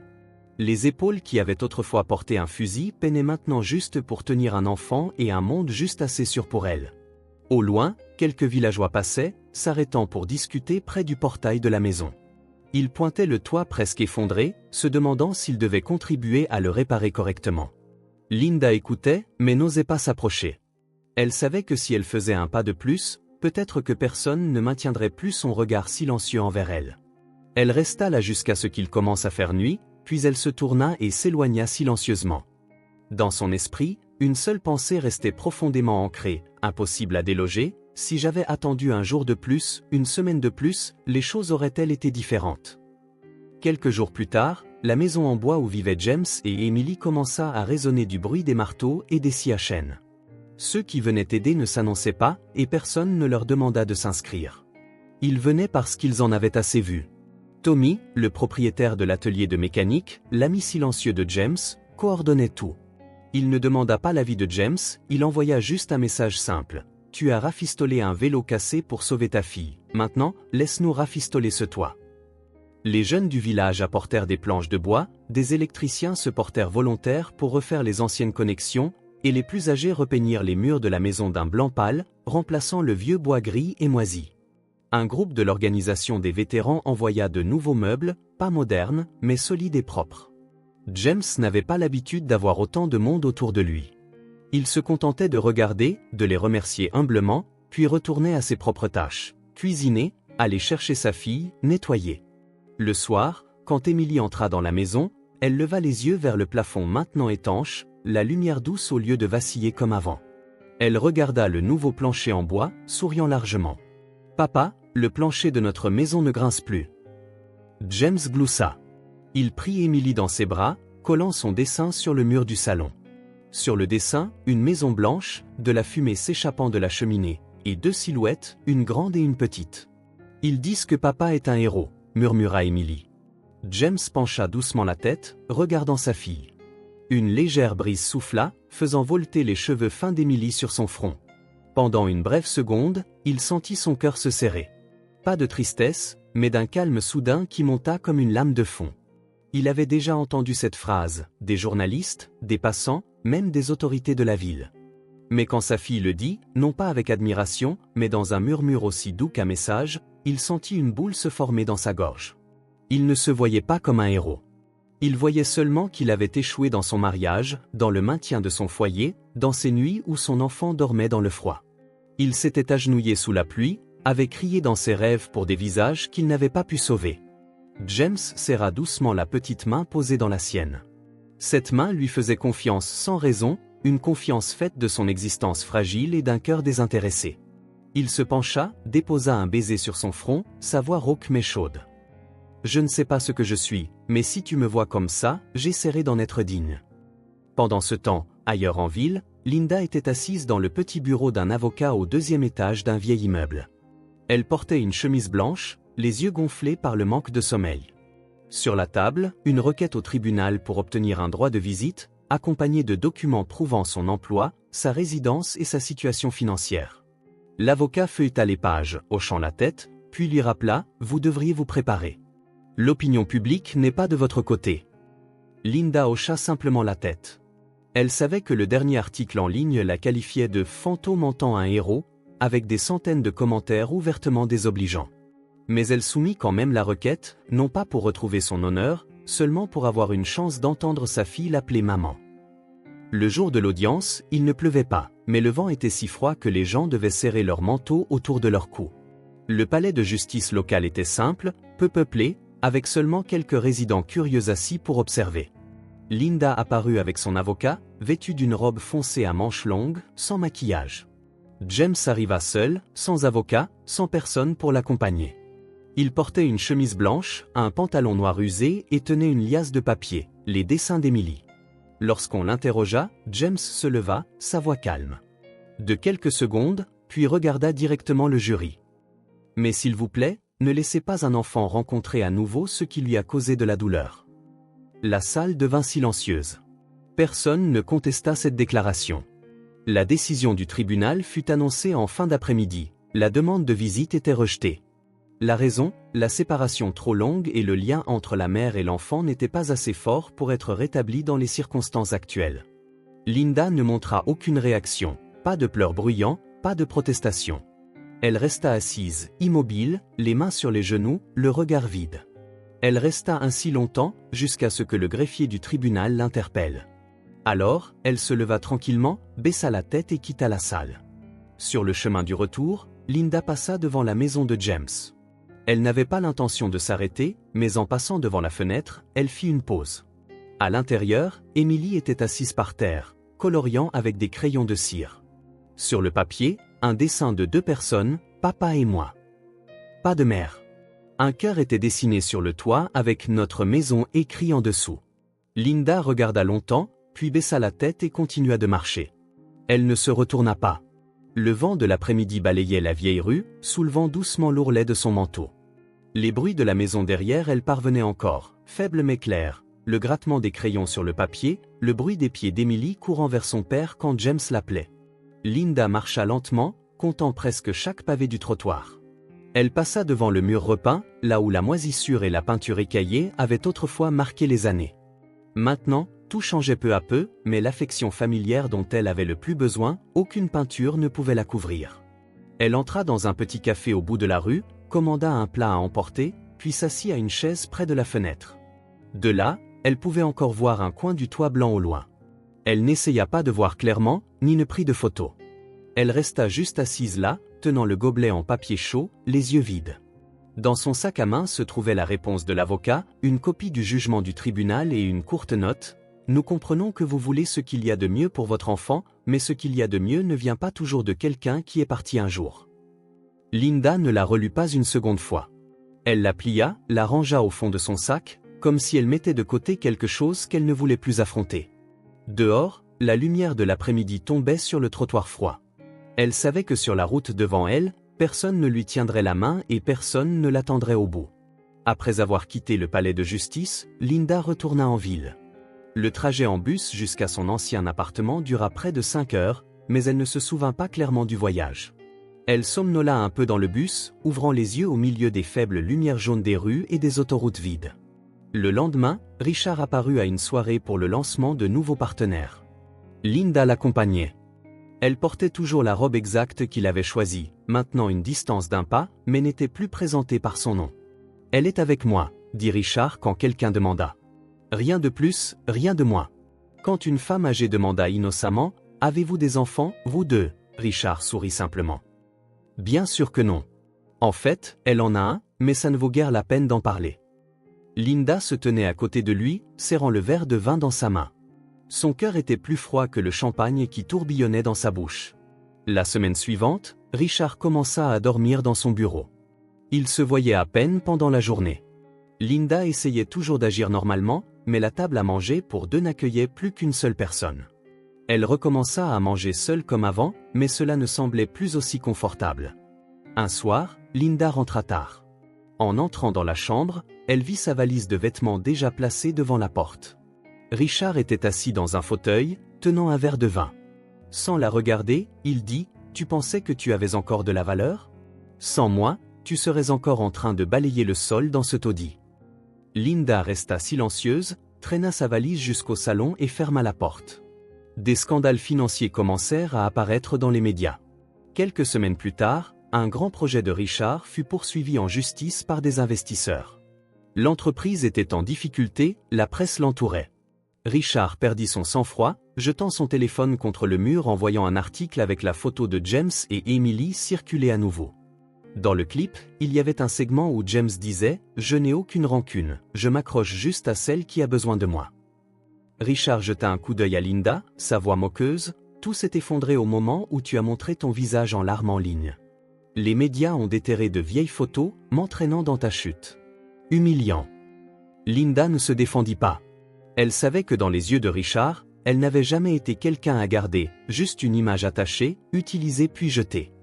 Les épaules qui avaient autrefois porté un fusil peinaient maintenant juste pour tenir un enfant et un monde juste assez sûr pour elle. Au loin, quelques villageois passaient, s'arrêtant pour discuter près du portail de la maison. Ils pointaient le toit presque effondré, se demandant s'ils devaient contribuer à le réparer correctement. Linda écoutait, mais n'osait pas s'approcher. Elle savait que si elle faisait un pas de plus, peut-être que personne ne maintiendrait plus son regard silencieux envers elle. Elle resta là jusqu'à ce qu'il commence à faire nuit, puis elle se tourna et s'éloigna silencieusement. Dans son esprit, une seule pensée restait profondément ancrée, impossible à déloger. Si j'avais attendu un jour de plus, une semaine de plus, les choses auraient-elles été différentes? Quelques jours plus tard, la maison en bois où vivaient James et Emily commença à résonner du bruit des marteaux et des scies à chaîne. Ceux qui venaient aider ne s'annonçaient pas, et personne ne leur demanda de s'inscrire. Ils venaient parce qu'ils en avaient assez vu. Tommy, le propriétaire de l'atelier de mécanique, l'ami silencieux de James, coordonnait tout. Il ne demanda pas l'avis de James, il envoya juste un message simple. « Tu as rafistolé un vélo cassé pour sauver ta fille. Maintenant, laisse-nous rafistoler ce toit. » Les jeunes du village apportèrent des planches de bois, des électriciens se portèrent volontaires pour refaire les anciennes connexions, et les plus âgés repeignirent les murs de la maison d'un blanc pâle, remplaçant le vieux bois gris et moisi. Un groupe de l'organisation des vétérans envoya de nouveaux meubles, pas modernes, mais solides et propres. James n'avait pas l'habitude d'avoir autant de monde autour de lui. Il se contentait de regarder, de les remercier humblement, puis retournait à ses propres tâches. Cuisiner, aller chercher sa fille, nettoyer. Le soir, quand Émilie entra dans la maison, elle leva les yeux vers le plafond maintenant étanche, la lumière douce au lieu de vaciller comme avant. Elle regarda le nouveau plancher en bois, souriant largement. « Papa, le plancher de notre maison ne grince plus. » James gloussa. Il prit Émilie dans ses bras, collant son dessin sur le mur du salon. Sur le dessin, une maison blanche, de la fumée s'échappant de la cheminée, et deux silhouettes, une grande et une petite. « Ils disent que papa est un héros, » murmura Émilie. James pencha doucement la tête, regardant sa fille. Une légère brise souffla, faisant volter les cheveux fins d'Émilie sur son front. Pendant une brève seconde, il sentit son cœur se serrer. Pas de tristesse, mais d'un calme soudain qui monta comme une lame de fond. Il avait déjà entendu cette phrase, des journalistes, des passants, même des autorités de la ville. Mais quand sa fille le dit, non pas avec admiration, mais dans un murmure aussi doux qu'un message, il sentit une boule se former dans sa gorge. Il ne se voyait pas comme un héros. Il voyait seulement qu'il avait échoué dans son mariage, dans le maintien de son foyer, dans ces nuits où son enfant dormait dans le froid. Il s'était agenouillé sous la pluie, avait crié dans ses rêves pour des visages qu'il n'avait pas pu sauver. James serra doucement la petite main posée dans la sienne. Cette main lui faisait confiance sans raison, une confiance faite de son existence fragile et d'un cœur désintéressé. Il se pencha, déposa un baiser sur son front, sa voix rauque mais chaude. « Je ne sais pas ce que je suis, mais si tu me vois comme ça, j'essaierai d'en être digne. » Pendant ce temps, ailleurs en ville, Linda était assise dans le petit bureau d'un avocat au 2e étage d'un vieil immeuble. Elle portait une chemise blanche, les yeux gonflés par le manque de sommeil. Sur la table, une requête au tribunal pour obtenir un droit de visite, accompagnée de documents prouvant son emploi, sa résidence et sa situation financière. L'avocat feuilleta les pages, hochant la tête, puis lui rappela « Vous devriez vous préparer. L'opinion publique n'est pas de votre côté. » Linda hocha simplement la tête. Elle savait que le dernier article en ligne la qualifiait de « fantôme en tant un héros », avec des centaines de commentaires ouvertement désobligeants. Mais elle soumit quand même la requête, non pas pour retrouver son honneur, seulement pour avoir une chance d'entendre sa fille l'appeler maman. Le jour de l'audience, il ne pleuvait pas, mais le vent était si froid que les gens devaient serrer leurs manteaux autour de leur cou. Le palais de justice local était simple, peu peuplé, avec seulement quelques résidents curieux assis pour observer. Linda apparut avec son avocat, vêtue d'une robe foncée à manches longues, sans maquillage. James arriva seul, sans avocat, sans personne pour l'accompagner. Il portait une chemise blanche, un pantalon noir usé et tenait une liasse de papier, les dessins d'Émilie. Lorsqu'on l'interrogea, James se leva, sa voix calme. De quelques secondes, puis regarda directement le jury. « Mais s'il vous plaît, ne laissez pas un enfant rencontrer à nouveau ce qui lui a causé de la douleur. » La salle devint silencieuse. Personne ne contesta cette déclaration. La décision du tribunal fut annoncée en fin d'après-midi. La demande de visite était rejetée. La raison, la séparation trop longue et le lien entre la mère et l'enfant n'étaient pas assez forts pour être rétablis dans les circonstances actuelles. Linda ne montra aucune réaction, pas de pleurs bruyants, pas de protestation. Elle resta assise, immobile, les mains sur les genoux, le regard vide. Elle resta ainsi longtemps, jusqu'à ce que le greffier du tribunal l'interpelle. Alors, elle se leva tranquillement, baissa la tête et quitta la salle. Sur le chemin du retour, Linda passa devant la maison de James. Elle n'avait pas l'intention de s'arrêter, mais en passant devant la fenêtre, elle fit une pause. À l'intérieur, Émilie était assise par terre, coloriant avec des crayons de cire. Sur le papier, un dessin de 2 personnes, papa et moi. Pas de mère. Un cœur était dessiné sur le toit avec « Notre maison » écrit en dessous. Linda regarda longtemps, puis baissa la tête et continua de marcher. Elle ne se retourna pas. Le vent de l'après-midi balayait la vieille rue, soulevant doucement l'ourlet de son manteau. Les bruits de la maison derrière elle parvenaient encore, faibles mais clairs, le grattement des crayons sur le papier, le bruit des pieds d'Emily courant vers son père quand James l'appelait. Linda marcha lentement, comptant presque chaque pavé du trottoir. Elle passa devant le mur repeint, là où la moisissure et la peinture écaillée avaient autrefois marqué les années. Maintenant, tout changeait peu à peu, mais l'affection familière dont elle avait le plus besoin, aucune peinture ne pouvait la couvrir. Elle entra dans un petit café au bout de la rue, commanda un plat à emporter, puis s'assit à une chaise près de la fenêtre. De là, elle pouvait encore voir un coin du toit blanc au loin. Elle n'essaya pas de voir clairement, ni ne prit de photos. Elle resta juste assise là, tenant le gobelet en papier chaud, les yeux vides. Dans son sac à main se trouvait la réponse de l'avocat, une copie du jugement du tribunal et une courte note. Nous comprenons que vous voulez ce qu'il y a de mieux pour votre enfant, mais ce qu'il y a de mieux ne vient pas toujours de quelqu'un qui est parti un jour. Linda ne la relut pas une seconde fois. Elle la plia, la rangea au fond de son sac, comme si elle mettait de côté quelque chose qu'elle ne voulait plus affronter. Dehors, la lumière de l'après-midi tombait sur le trottoir froid. Elle savait que sur la route devant elle, personne ne lui tiendrait la main et personne ne l'attendrait au bout. Après avoir quitté le palais de justice, Linda retourna en ville. Le trajet en bus jusqu'à son ancien appartement dura près de 5 heures, mais elle ne se souvint pas clairement du voyage. Elle somnola un peu dans le bus, ouvrant les yeux au milieu des faibles lumières jaunes des rues et des autoroutes vides. Le lendemain, Richard apparut à une soirée pour le lancement de nouveaux partenaires. Linda l'accompagnait. Elle portait toujours la robe exacte qu'il avait choisie, maintenant une distance d'1 pas, mais n'était plus présentée par son nom. « Elle est avec moi », dit Richard quand quelqu'un demanda. Rien de plus, rien de moins. Quand une femme âgée demanda innocemment, « Avez-vous des enfants, vous deux ?» Richard sourit simplement. Bien sûr que non. En fait, elle en a un, mais ça ne vaut guère la peine d'en parler. Linda se tenait à côté de lui, serrant le verre de vin dans sa main. Son cœur était plus froid que le champagne qui tourbillonnait dans sa bouche. La semaine suivante, Richard commença à dormir dans son bureau. Il se voyait à peine pendant la journée. Linda essayait toujours d'agir normalement, mais la table à manger pour deux n'accueillait plus qu'une seule personne. Elle recommença à manger seule comme avant, mais cela ne semblait plus aussi confortable. Un soir, Linda rentra tard. En entrant dans la chambre, elle vit sa valise de vêtements déjà placée devant la porte. Richard était assis dans un fauteuil, tenant un verre de vin. Sans la regarder, il dit « Tu pensais que tu avais encore de la valeur ? Sans moi, tu serais encore en train de balayer le sol dans ce taudis. » Linda resta silencieuse, traîna sa valise jusqu'au salon et ferma la porte. Des scandales financiers commencèrent à apparaître dans les médias. Quelques semaines plus tard, un grand projet de Richard fut poursuivi en justice par des investisseurs. L'entreprise était en difficulté, la presse l'entourait. Richard perdit son sang-froid, jetant son téléphone contre le mur en voyant un article avec la photo de James et Emily circuler à nouveau. Dans le clip, il y avait un segment où James disait « Je n'ai aucune rancune, je m'accroche juste à celle qui a besoin de moi ». Richard jeta un coup d'œil à Linda, sa voix moqueuse « Tout s'est effondré au moment où tu as montré ton visage en larmes en ligne. Les médias ont déterré de vieilles photos, m'entraînant dans ta chute. Humiliant. » Linda ne se défendit pas. Elle savait que dans les yeux de Richard, elle n'avait jamais été quelqu'un à garder, juste une image attachée, utilisée puis jetée.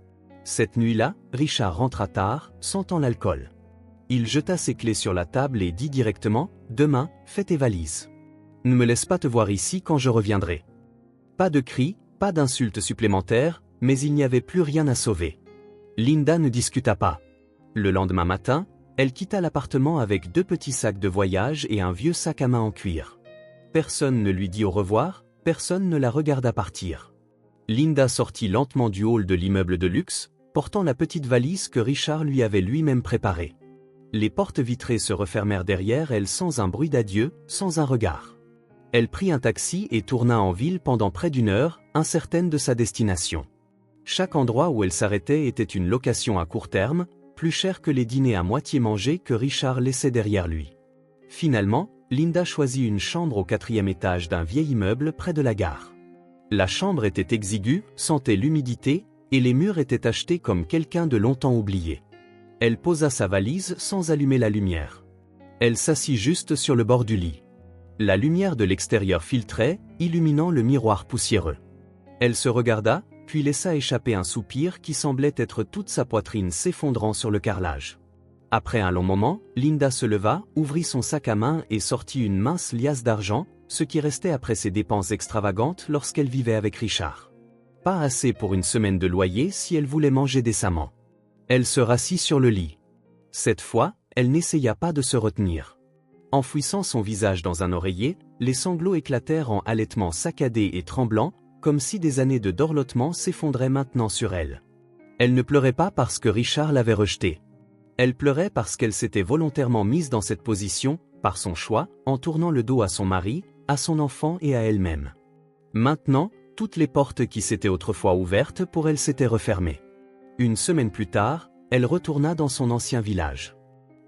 Cette nuit-là, Richard rentra tard, sentant l'alcool. Il jeta ses clés sur la table et dit directement « Demain, fais tes valises. Ne me laisse pas te voir ici quand je reviendrai. » Pas de cris, pas d'insultes supplémentaires, mais il n'y avait plus rien à sauver. Linda ne discuta pas. Le lendemain matin, elle quitta l'appartement avec 2 petits sacs de voyage et un vieux sac à main en cuir. Personne ne lui dit au revoir, personne ne la regarda partir. Linda sortit lentement du hall de l'immeuble de luxe, portant la petite valise que Richard lui avait lui-même préparée. Les portes vitrées se refermèrent derrière elle sans un bruit d'adieu, sans un regard. Elle prit un taxi et tourna en ville pendant près d'1 heure, incertaine de sa destination. Chaque endroit où elle s'arrêtait était une location à court terme, plus chère que les dîners à moitié mangés que Richard laissait derrière lui. Finalement, Linda choisit une chambre au 4e étage d'un vieil immeuble près de la gare. La chambre était exiguë, sentait l'humidité, et les murs étaient tachetés comme quelqu'un de longtemps oublié. Elle posa sa valise sans allumer la lumière. Elle s'assit juste sur le bord du lit. La lumière de l'extérieur filtrait, illuminant le miroir poussiéreux. Elle se regarda, puis laissa échapper un soupir qui semblait être toute sa poitrine s'effondrant sur le carrelage. Après un long moment, Linda se leva, ouvrit son sac à main et sortit une mince liasse d'argent, ce qui restait après ses dépenses extravagantes lorsqu'elle vivait avec Richard. Pas assez pour une semaine de loyer si elle voulait manger décemment. Elle se rassit sur le lit. Cette fois, elle n'essaya pas de se retenir. Enfouissant son visage dans un oreiller, les sanglots éclatèrent en halètements saccadés et tremblants, comme si des années de dorlotement s'effondraient maintenant sur elle. Elle ne pleurait pas parce que Richard l'avait rejetée. Elle pleurait parce qu'elle s'était volontairement mise dans cette position, par son choix, en tournant le dos à son mari, à son enfant et à elle-même. Maintenant, toutes les portes qui s'étaient autrefois ouvertes pour elle s'étaient refermées. Une semaine plus tard, elle retourna dans son ancien village.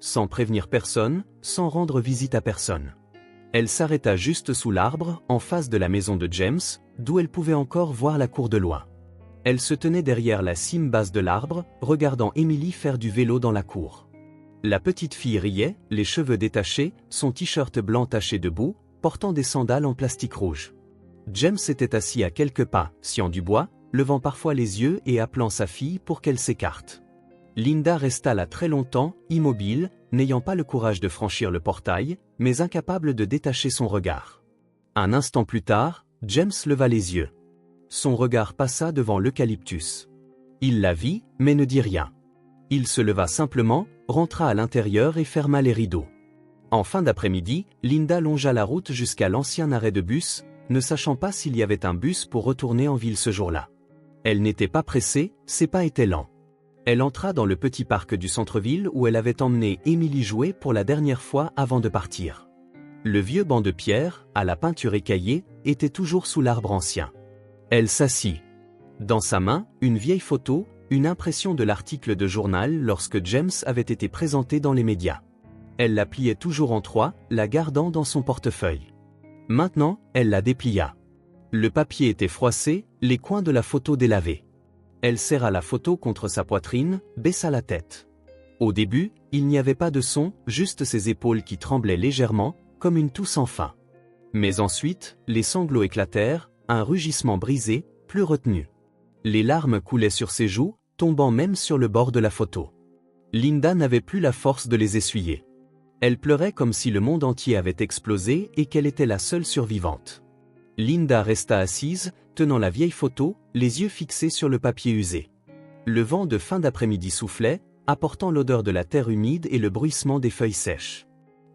Sans prévenir personne, sans rendre visite à personne. Elle s'arrêta juste sous l'arbre, en face de la maison de James, d'où elle pouvait encore voir la cour de loin. Elle se tenait derrière la cime basse de l'arbre, regardant Emily faire du vélo dans la cour. La petite fille riait, les cheveux détachés, son t-shirt blanc taché de boue, portant des sandales en plastique rouge. James était assis à quelques pas, sciant du bois, levant parfois les yeux et appelant sa fille pour qu'elle s'écarte. Linda resta là très longtemps, immobile, n'ayant pas le courage de franchir le portail, mais incapable de détacher son regard. Un instant plus tard, James leva les yeux. Son regard passa devant l'eucalyptus. Il la vit, mais ne dit rien. Il se leva simplement, rentra à l'intérieur et ferma les rideaux. En fin d'après-midi, Linda longea la route jusqu'à l'ancien arrêt de bus, ne sachant pas s'il y avait un bus pour retourner en ville ce jour-là. Elle n'était pas pressée, ses pas étaient lents. Elle entra dans le petit parc du centre-ville où elle avait emmené Emily jouer pour la dernière fois avant de partir. Le vieux banc de pierre, à la peinture écaillée, était toujours sous l'arbre ancien. Elle s'assit. Dans sa main, une vieille photo, une impression de l'article de journal lorsque James avait été présenté dans les médias. Elle la pliait toujours en trois, la gardant dans son portefeuille. Maintenant, elle la déplia. Le papier était froissé, les coins de la photo délavés. Elle serra la photo contre sa poitrine, baissa la tête. Au début, il n'y avait pas de son, juste ses épaules qui tremblaient légèrement, comme une toux sans fin. Mais ensuite, les sanglots éclatèrent, un rugissement brisé, plus retenu. Les larmes coulaient sur ses joues, tombant même sur le bord de la photo. Linda n'avait plus la force de les essuyer. Elle pleurait comme si le monde entier avait explosé et qu'elle était la seule survivante. Linda resta assise, tenant la vieille photo, les yeux fixés sur le papier usé. Le vent de fin d'après-midi soufflait, apportant l'odeur de la terre humide et le bruissement des feuilles sèches.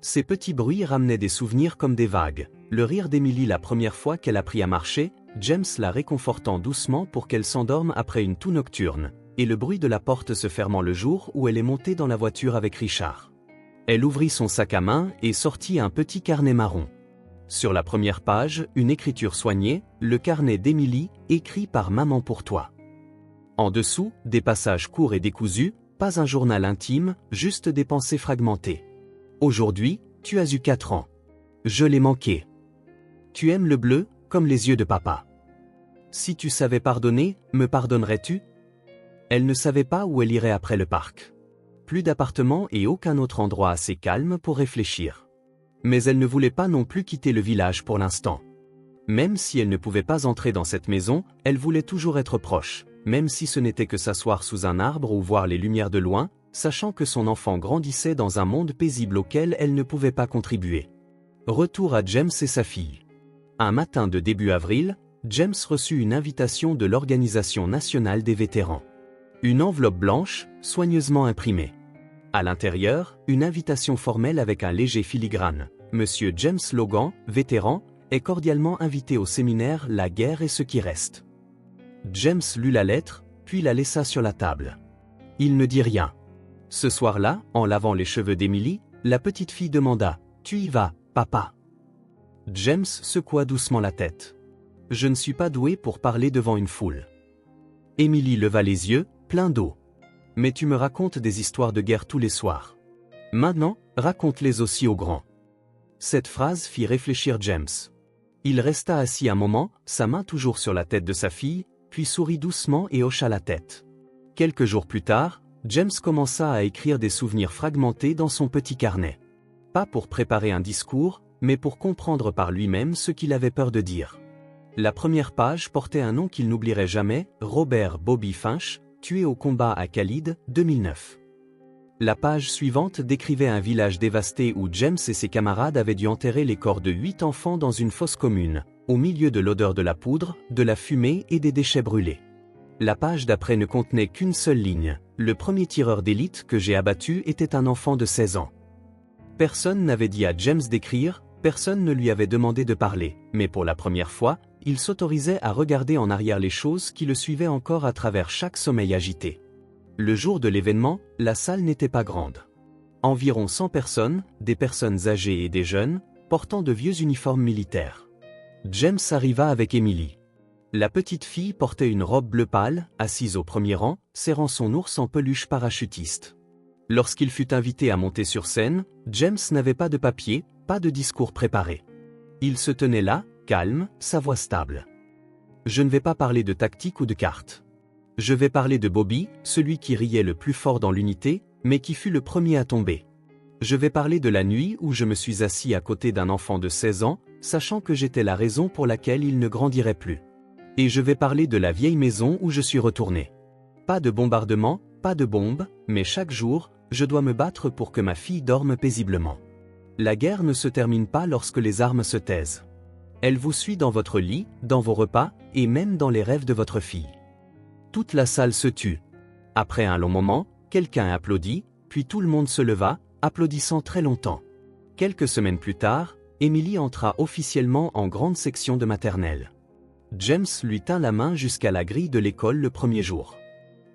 Ces petits bruits ramenaient des souvenirs comme des vagues. Le rire d'Emily la première fois qu'elle apprit à marcher, James la réconfortant doucement pour qu'elle s'endorme après une toux nocturne, et le bruit de la porte se fermant le jour où elle est montée dans la voiture avec Richard. Elle ouvrit son sac à main et sortit un petit carnet marron. Sur la première page, une écriture soignée, le carnet d'Emily, écrit par Maman pour toi. En dessous, des passages courts et décousus, pas un journal intime, juste des pensées fragmentées. Aujourd'hui, tu as eu 4 ans. Je l'ai manqué. Tu aimes le bleu, comme les yeux de papa. Si tu savais pardonner, me pardonnerais-tu? Elle ne savait pas où elle irait après le parc. Plus d'appartement et aucun autre endroit assez calme pour réfléchir. Mais elle ne voulait pas non plus quitter le village pour l'instant. Même si elle ne pouvait pas entrer dans cette maison, elle voulait toujours être proche, même si ce n'était que s'asseoir sous un arbre ou voir les lumières de loin, sachant que son enfant grandissait dans un monde paisible auquel elle ne pouvait pas contribuer. Retour à James et sa fille. Un matin de début avril, James reçut une invitation de l'Organisation nationale des vétérans. Une enveloppe blanche, soigneusement imprimée. À l'intérieur, une invitation formelle avec un léger filigrane. Monsieur James Logan, vétéran, est cordialement invité au séminaire La guerre et ce qui reste. James lut la lettre, puis la laissa sur la table. Il ne dit rien. Ce soir-là, en lavant les cheveux d'Emily, la petite fille demanda « Tu y vas, papa ?» James secoua doucement la tête. « Je ne suis pas doué pour parler devant une foule. » Emily leva les yeux, plein d'eau. « Mais tu me racontes des histoires de guerre tous les soirs. Maintenant, raconte-les aussi aux grands. » Cette phrase fit réfléchir James. Il resta assis un moment, sa main toujours sur la tête de sa fille, puis sourit doucement et hocha la tête. Quelques jours plus tard, James commença à écrire des souvenirs fragmentés dans son petit carnet. Pas pour préparer un discours, mais pour comprendre par lui-même ce qu'il avait peur de dire. La première page portait un nom qu'il n'oublierait jamais, Robert Bobby Finch, tué au combat à Khalid, 2009. La page suivante décrivait un village dévasté où James et ses camarades avaient dû enterrer les corps de 8 enfants dans une fosse commune, au milieu de l'odeur de la poudre, de la fumée et des déchets brûlés. La page d'après ne contenait qu'une seule ligne. Le premier tireur d'élite que j'ai abattu était un enfant de 16 ans. Personne n'avait dit à James d'écrire, personne ne lui avait demandé de parler, mais pour la première fois, il s'autorisait à regarder en arrière les choses qui le suivaient encore à travers chaque sommeil agité. Le jour de l'événement, la salle n'était pas grande. Environ 100 personnes, des personnes âgées et des jeunes, portant de vieux uniformes militaires. James arriva avec Emily. La petite fille portait une robe bleu pâle, assise au premier rang, serrant son ours en peluche parachutiste. Lorsqu'il fut invité à monter sur scène, James n'avait pas de papier, pas de discours préparé. Il se tenait là, calme, sa voix stable. Je ne vais pas parler de tactique ou de cartes. Je vais parler de Bobby, celui qui riait le plus fort dans l'unité, mais qui fut le premier à tomber. Je vais parler de la nuit où je me suis assis à côté d'un enfant de 16 ans, sachant que j'étais la raison pour laquelle il ne grandirait plus. Et je vais parler de la vieille maison où je suis retourné. Pas de bombardement, pas de bombes, mais chaque jour, je dois me battre pour que ma fille dorme paisiblement. La guerre ne se termine pas lorsque les armes se taisent. Elle vous suit dans votre lit, dans vos repas, et même dans les rêves de votre fille. Toute la salle se tut. Après un long moment, quelqu'un applaudit, puis tout le monde se leva, applaudissant très longtemps. Quelques semaines plus tard, Emily entra officiellement en grande section de maternelle. James lui tint la main jusqu'à la grille de l'école le premier jour.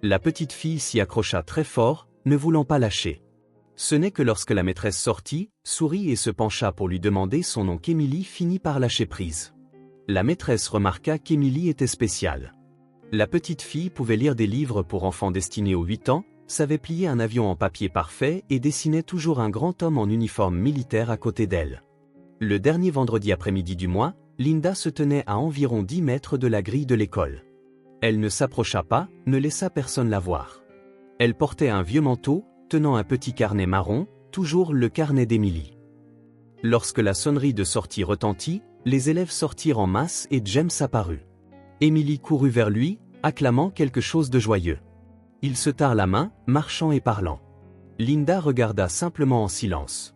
La petite fille s'y accrocha très fort, ne voulant pas lâcher. Ce n'est que lorsque la maîtresse sortit, sourit et se pencha pour lui demander son nom qu'Emily finit par lâcher prise. La maîtresse remarqua qu'Emily était spéciale. La petite fille pouvait lire des livres pour enfants destinés aux 8 ans, savait plier un avion en papier parfait et dessinait toujours un grand homme en uniforme militaire à côté d'elle. Le dernier vendredi après-midi du mois, Linda se tenait à environ 10 mètres de la grille de l'école. Elle ne s'approcha pas, ne laissa personne la voir. Elle portait un vieux manteau, tenant un petit carnet marron, toujours le carnet d'Emily. Lorsque la sonnerie de sortie retentit, les élèves sortirent en masse et James apparut. Emily courut vers lui, acclamant quelque chose de joyeux. Ils se tinrent la main, marchant et parlant. Linda regarda simplement en silence.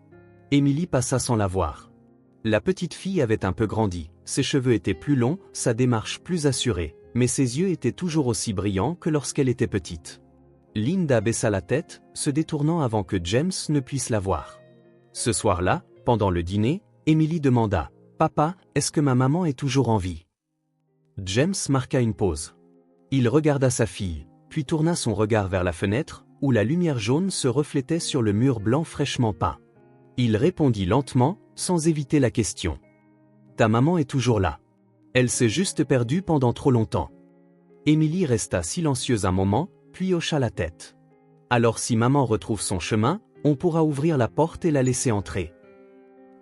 Emily passa sans la voir. La petite fille avait un peu grandi, ses cheveux étaient plus longs, sa démarche plus assurée, mais ses yeux étaient toujours aussi brillants que lorsqu'elle était petite. Linda baissa la tête, se détournant avant que James ne puisse la voir. Ce soir-là, pendant le dîner, Emily demanda « Papa, est-ce que ma maman est toujours en vie ?» James marqua une pause. Il regarda sa fille, puis tourna son regard vers la fenêtre, où la lumière jaune se reflétait sur le mur blanc fraîchement peint. Il répondit lentement, sans éviter la question. « Ta maman est toujours là. Elle s'est juste perdue pendant trop longtemps. » Emily resta silencieuse un moment, puis hocha la tête. « Alors si maman retrouve son chemin, on pourra ouvrir la porte et la laisser entrer. »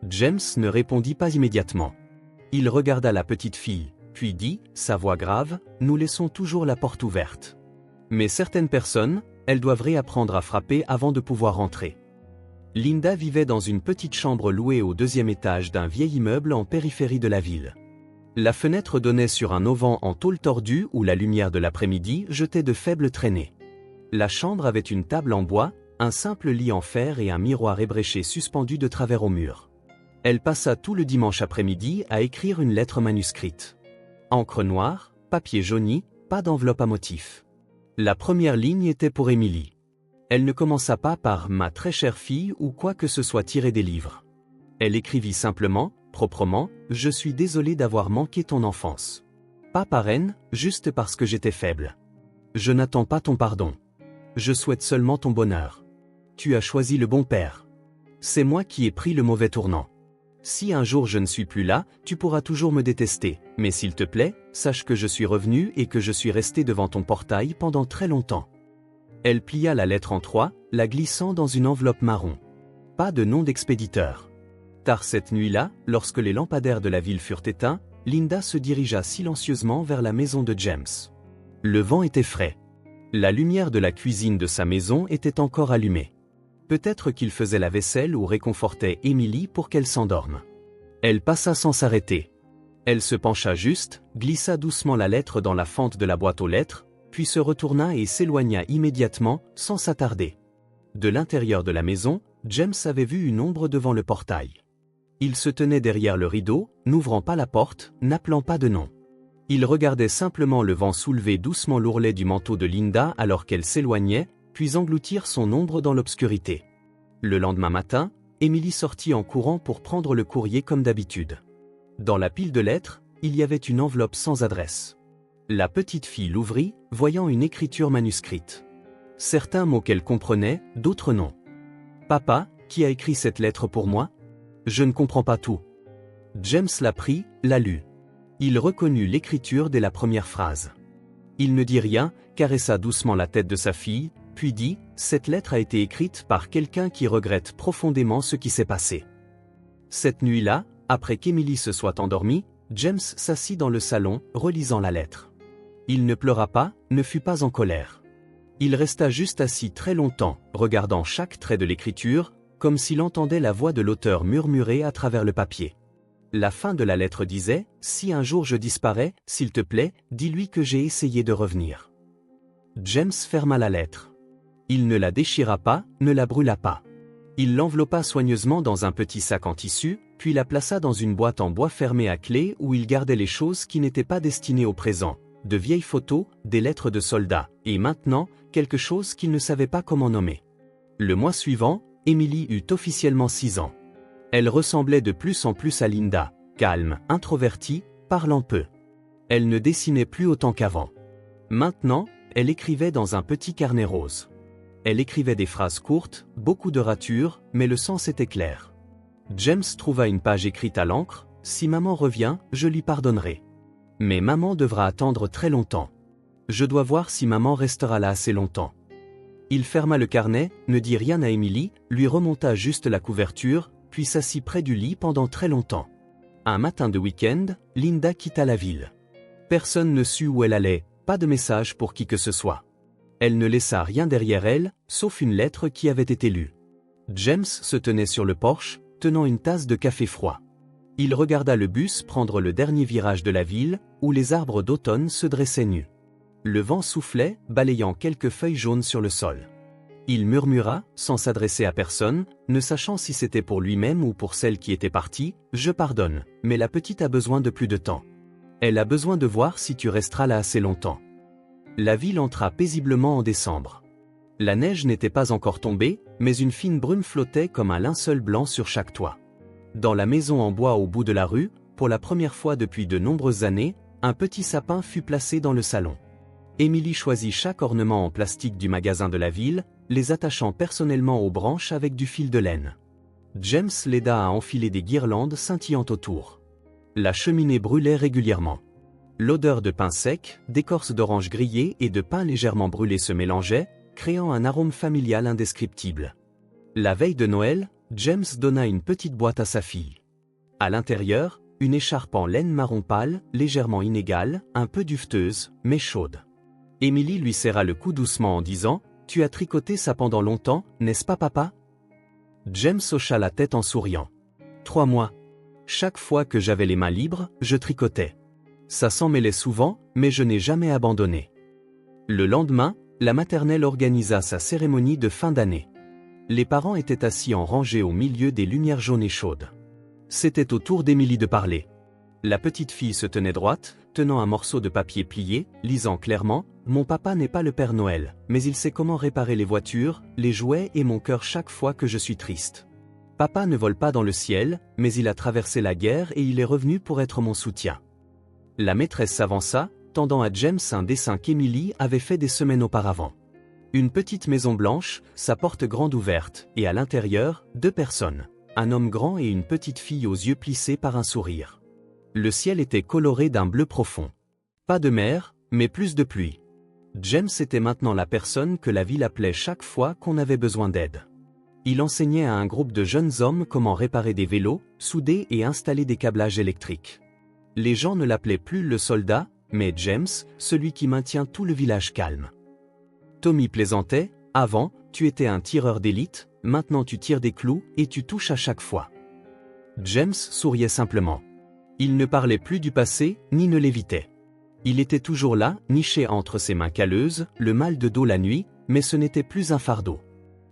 James ne répondit pas immédiatement. Il regarda la petite fille, puis dit, sa voix grave, « Nous laissons toujours la porte ouverte. Mais certaines personnes, elles doivent réapprendre à frapper avant de pouvoir entrer. » Linda vivait dans une petite chambre louée au 2e étage d'un vieil immeuble en périphérie de la ville. La fenêtre donnait sur un auvent en tôle tordue où la lumière de l'après-midi jetait de faibles traînées. La chambre avait une table en bois, un simple lit en fer et un miroir ébréché suspendu de travers au mur. Elle passa tout le dimanche après-midi à écrire une lettre manuscrite. Encre noire, papier jauni, pas d'enveloppe à motif. La première ligne était pour Emily. Elle ne commença pas par « ma très chère fille » ou quoi que ce soit tiré des livres. Elle écrivit simplement, proprement, « Je suis désolée d'avoir manqué ton enfance. Pas par haine, juste parce que j'étais faible. Je n'attends pas ton pardon. Je souhaite seulement ton bonheur. Tu as choisi le bon père. C'est moi qui ai pris le mauvais tournant. Si un jour je ne suis plus là, tu pourras toujours me détester, mais s'il te plaît, sache que je suis revenu et que je suis resté devant ton portail pendant très longtemps. » Elle plia la lettre en 3, la glissant dans une enveloppe marron. Pas de nom d'expéditeur. Tard cette nuit-là, lorsque les lampadaires de la ville furent éteints, Linda se dirigea silencieusement vers la maison de James. Le vent était frais. La lumière de la cuisine de sa maison était encore allumée. Peut-être qu'il faisait la vaisselle ou réconfortait Emily pour qu'elle s'endorme. Elle passa sans s'arrêter. Elle se pencha juste, glissa doucement la lettre dans la fente de la boîte aux lettres, puis se retourna et s'éloigna immédiatement, sans s'attarder. De l'intérieur de la maison, James avait vu une ombre devant le portail. Il se tenait derrière le rideau, n'ouvrant pas la porte, n'appelant pas de nom. Il regardait simplement le vent soulever doucement l'ourlet du manteau de Linda alors qu'elle s'éloignait, puis engloutir son ombre dans l'obscurité. Le lendemain matin, Emily sortit en courant pour prendre le courrier comme d'habitude. Dans la pile de lettres, il y avait une enveloppe sans adresse. La petite fille l'ouvrit, voyant une écriture manuscrite. Certains mots qu'elle comprenait, d'autres non. « Papa, qui a écrit cette lettre pour moi ? Je ne comprends pas tout. » James la prit, la lut. Il reconnut l'écriture dès la première phrase. Il ne dit rien, caressa doucement la tête de sa fille, puis dit « Cette lettre a été écrite par quelqu'un qui regrette profondément ce qui s'est passé. » Cette nuit-là, après qu'Emily se soit endormie, James s'assit dans le salon, relisant la lettre. Il ne pleura pas, ne fut pas en colère. Il resta juste assis très longtemps, regardant chaque trait de l'écriture, comme s'il entendait la voix de l'auteur murmurer à travers le papier. La fin de la lettre disait « Si un jour je disparais, s'il te plaît, dis-lui que j'ai essayé de revenir. » James ferma la lettre. Il ne la déchira pas, ne la brûla pas. Il l'enveloppa soigneusement dans un petit sac en tissu, puis la plaça dans une boîte en bois fermée à clé où il gardait les choses qui n'étaient pas destinées au présent, de vieilles photos, des lettres de soldats, et maintenant, quelque chose qu'il ne savait pas comment nommer. Le mois suivant, Emily eut officiellement 6 ans. Elle ressemblait de plus en plus à Linda, calme, introvertie, parlant peu. Elle ne dessinait plus autant qu'avant. Maintenant, elle écrivait dans un petit carnet rose. Elle écrivait des phrases courtes, beaucoup de ratures, mais le sens était clair. James trouva une page écrite à l'encre, « Si maman revient, je lui pardonnerai. Mais maman devra attendre très longtemps. Je dois voir si maman restera là assez longtemps. » Il ferma le carnet, ne dit rien à Emily, lui remonta juste la couverture, puis s'assit près du lit pendant très longtemps. Un matin de week-end, Linda quitta la ville. Personne ne sut où elle allait, pas de message pour qui que ce soit. Elle ne laissa rien derrière elle, sauf une lettre qui avait été lue. James se tenait sur le porche, tenant une tasse de café froid. Il regarda le bus prendre le dernier virage de la ville, où les arbres d'automne se dressaient nus. Le vent soufflait, balayant quelques feuilles jaunes sur le sol. Il murmura, sans s'adresser à personne, ne sachant si c'était pour lui-même ou pour celle qui était partie, « Je pardonne, mais la petite a besoin de plus de temps. Elle a besoin de voir si tu resteras là assez longtemps. » La ville entra paisiblement en décembre. La neige n'était pas encore tombée, mais une fine brume flottait comme un linceul blanc sur chaque toit. Dans la maison en bois au bout de la rue, pour la première fois depuis de nombreuses années, un petit sapin fut placé dans le salon. Emily choisit chaque ornement en plastique du magasin de la ville, les attachant personnellement aux branches avec du fil de laine. James l'aida à enfiler des guirlandes scintillantes autour. La cheminée brûlait régulièrement. L'odeur de pain sec, d'écorce d'orange grillée et de pain légèrement brûlé se mélangeait, créant un arôme familial indescriptible. La veille de Noël, James donna une petite boîte à sa fille. À l'intérieur, une écharpe en laine marron pâle, légèrement inégale, un peu duveteuse, mais chaude. Emily lui serra le cou doucement en disant « Tu as tricoté ça pendant longtemps, n'est-ce pas papa ?» James hocha la tête en souriant. « 3 mois. Chaque fois que j'avais les mains libres, je tricotais. Ça s'en mêlait souvent, mais je n'ai jamais abandonné. » Le lendemain, la maternelle organisa sa cérémonie de fin d'année. Les parents étaient assis en rangée au milieu des lumières jaunes et chaudes. C'était au tour d'Emily de parler. La petite fille se tenait droite, tenant un morceau de papier plié, lisant clairement « Mon papa n'est pas le Père Noël, mais il sait comment réparer les voitures, les jouets et mon cœur chaque fois que je suis triste. Papa ne vole pas dans le ciel, mais il a traversé la guerre et il est revenu pour être mon soutien. » La maîtresse s'avança, tendant à James un dessin qu'Emily avait fait des semaines auparavant. Une petite maison blanche, sa porte grande ouverte, et à l'intérieur, 2 personnes. Un homme grand et une petite fille aux yeux plissés par un sourire. Le ciel était coloré d'un bleu profond. Pas de mer, mais plus de pluie. James était maintenant la personne que la ville appelait chaque fois qu'on avait besoin d'aide. Il enseignait à un groupe de jeunes hommes comment réparer des vélos, souder et installer des câblages électriques. Les gens ne l'appelaient plus le soldat, mais James, celui qui maintient tout le village calme. Tommy plaisantait, « Avant, tu étais un tireur d'élite, maintenant tu tires des clous et tu touches à chaque fois. » James souriait simplement. Il ne parlait plus du passé, ni ne l'évitait. Il était toujours là, niché entre ses mains calleuses, le mal de dos la nuit, mais ce n'était plus un fardeau.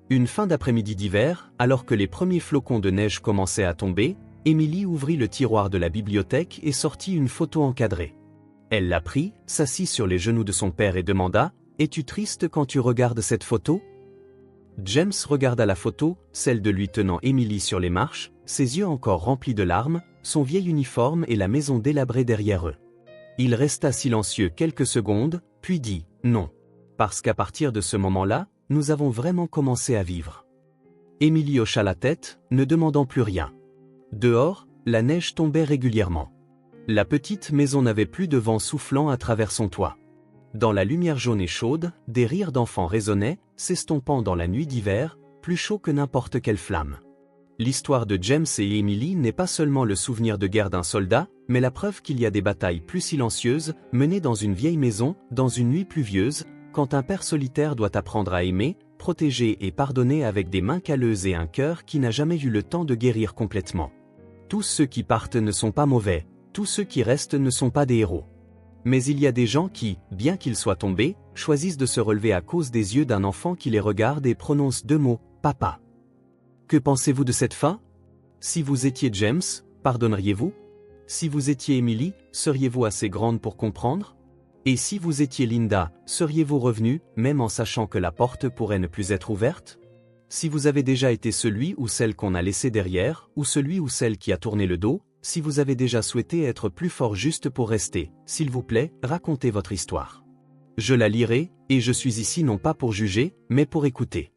Une fin d'après-midi d'hiver, alors que les premiers flocons de neige commençaient à tomber, Émilie ouvrit le tiroir de la bibliothèque et sortit une photo encadrée. Elle la prit, s'assit sur les genoux de son père et demanda « Es-tu triste quand tu regardes cette photo ?» James regarda la photo, celle de lui tenant Émilie sur les marches, ses yeux encore remplis de larmes, son vieil uniforme et la maison délabrée derrière eux. Il resta silencieux quelques secondes, puis dit « Non. Parce qu'à partir de ce moment-là, nous avons vraiment commencé à vivre. » Émilie hocha la tête, ne demandant plus rien. Dehors, la neige tombait régulièrement. La petite maison n'avait plus de vent soufflant à travers son toit. Dans la lumière jaune et chaude, des rires d'enfants résonnaient, s'estompant dans la nuit d'hiver, plus chaud que n'importe quelle flamme. L'histoire de James et Emily n'est pas seulement le souvenir de guerre d'un soldat, mais la preuve qu'il y a des batailles plus silencieuses, menées dans une vieille maison, dans une nuit pluvieuse, quand un père solitaire doit apprendre à aimer, protéger et pardonner avec des mains calleuses et un cœur qui n'a jamais eu le temps de guérir complètement. Tous ceux qui partent ne sont pas mauvais, tous ceux qui restent ne sont pas des héros. Mais il y a des gens qui, bien qu'ils soient tombés, choisissent de se relever à cause des yeux d'un enfant qui les regarde et prononce deux mots, « Papa ». Que pensez-vous de cette fin? Si vous étiez James, pardonneriez-vous? Si vous étiez Emily, seriez-vous assez grande pour comprendre? Et si vous étiez Linda, seriez-vous revenu, même en sachant que la porte pourrait ne plus être ouverte? Si vous avez déjà été celui ou celle qu'on a laissé derrière, ou celui ou celle qui a tourné le dos, si vous avez déjà souhaité être plus fort juste pour rester, s'il vous plaît, racontez votre histoire. Je la lirai, et je suis ici non pas pour juger, mais pour écouter.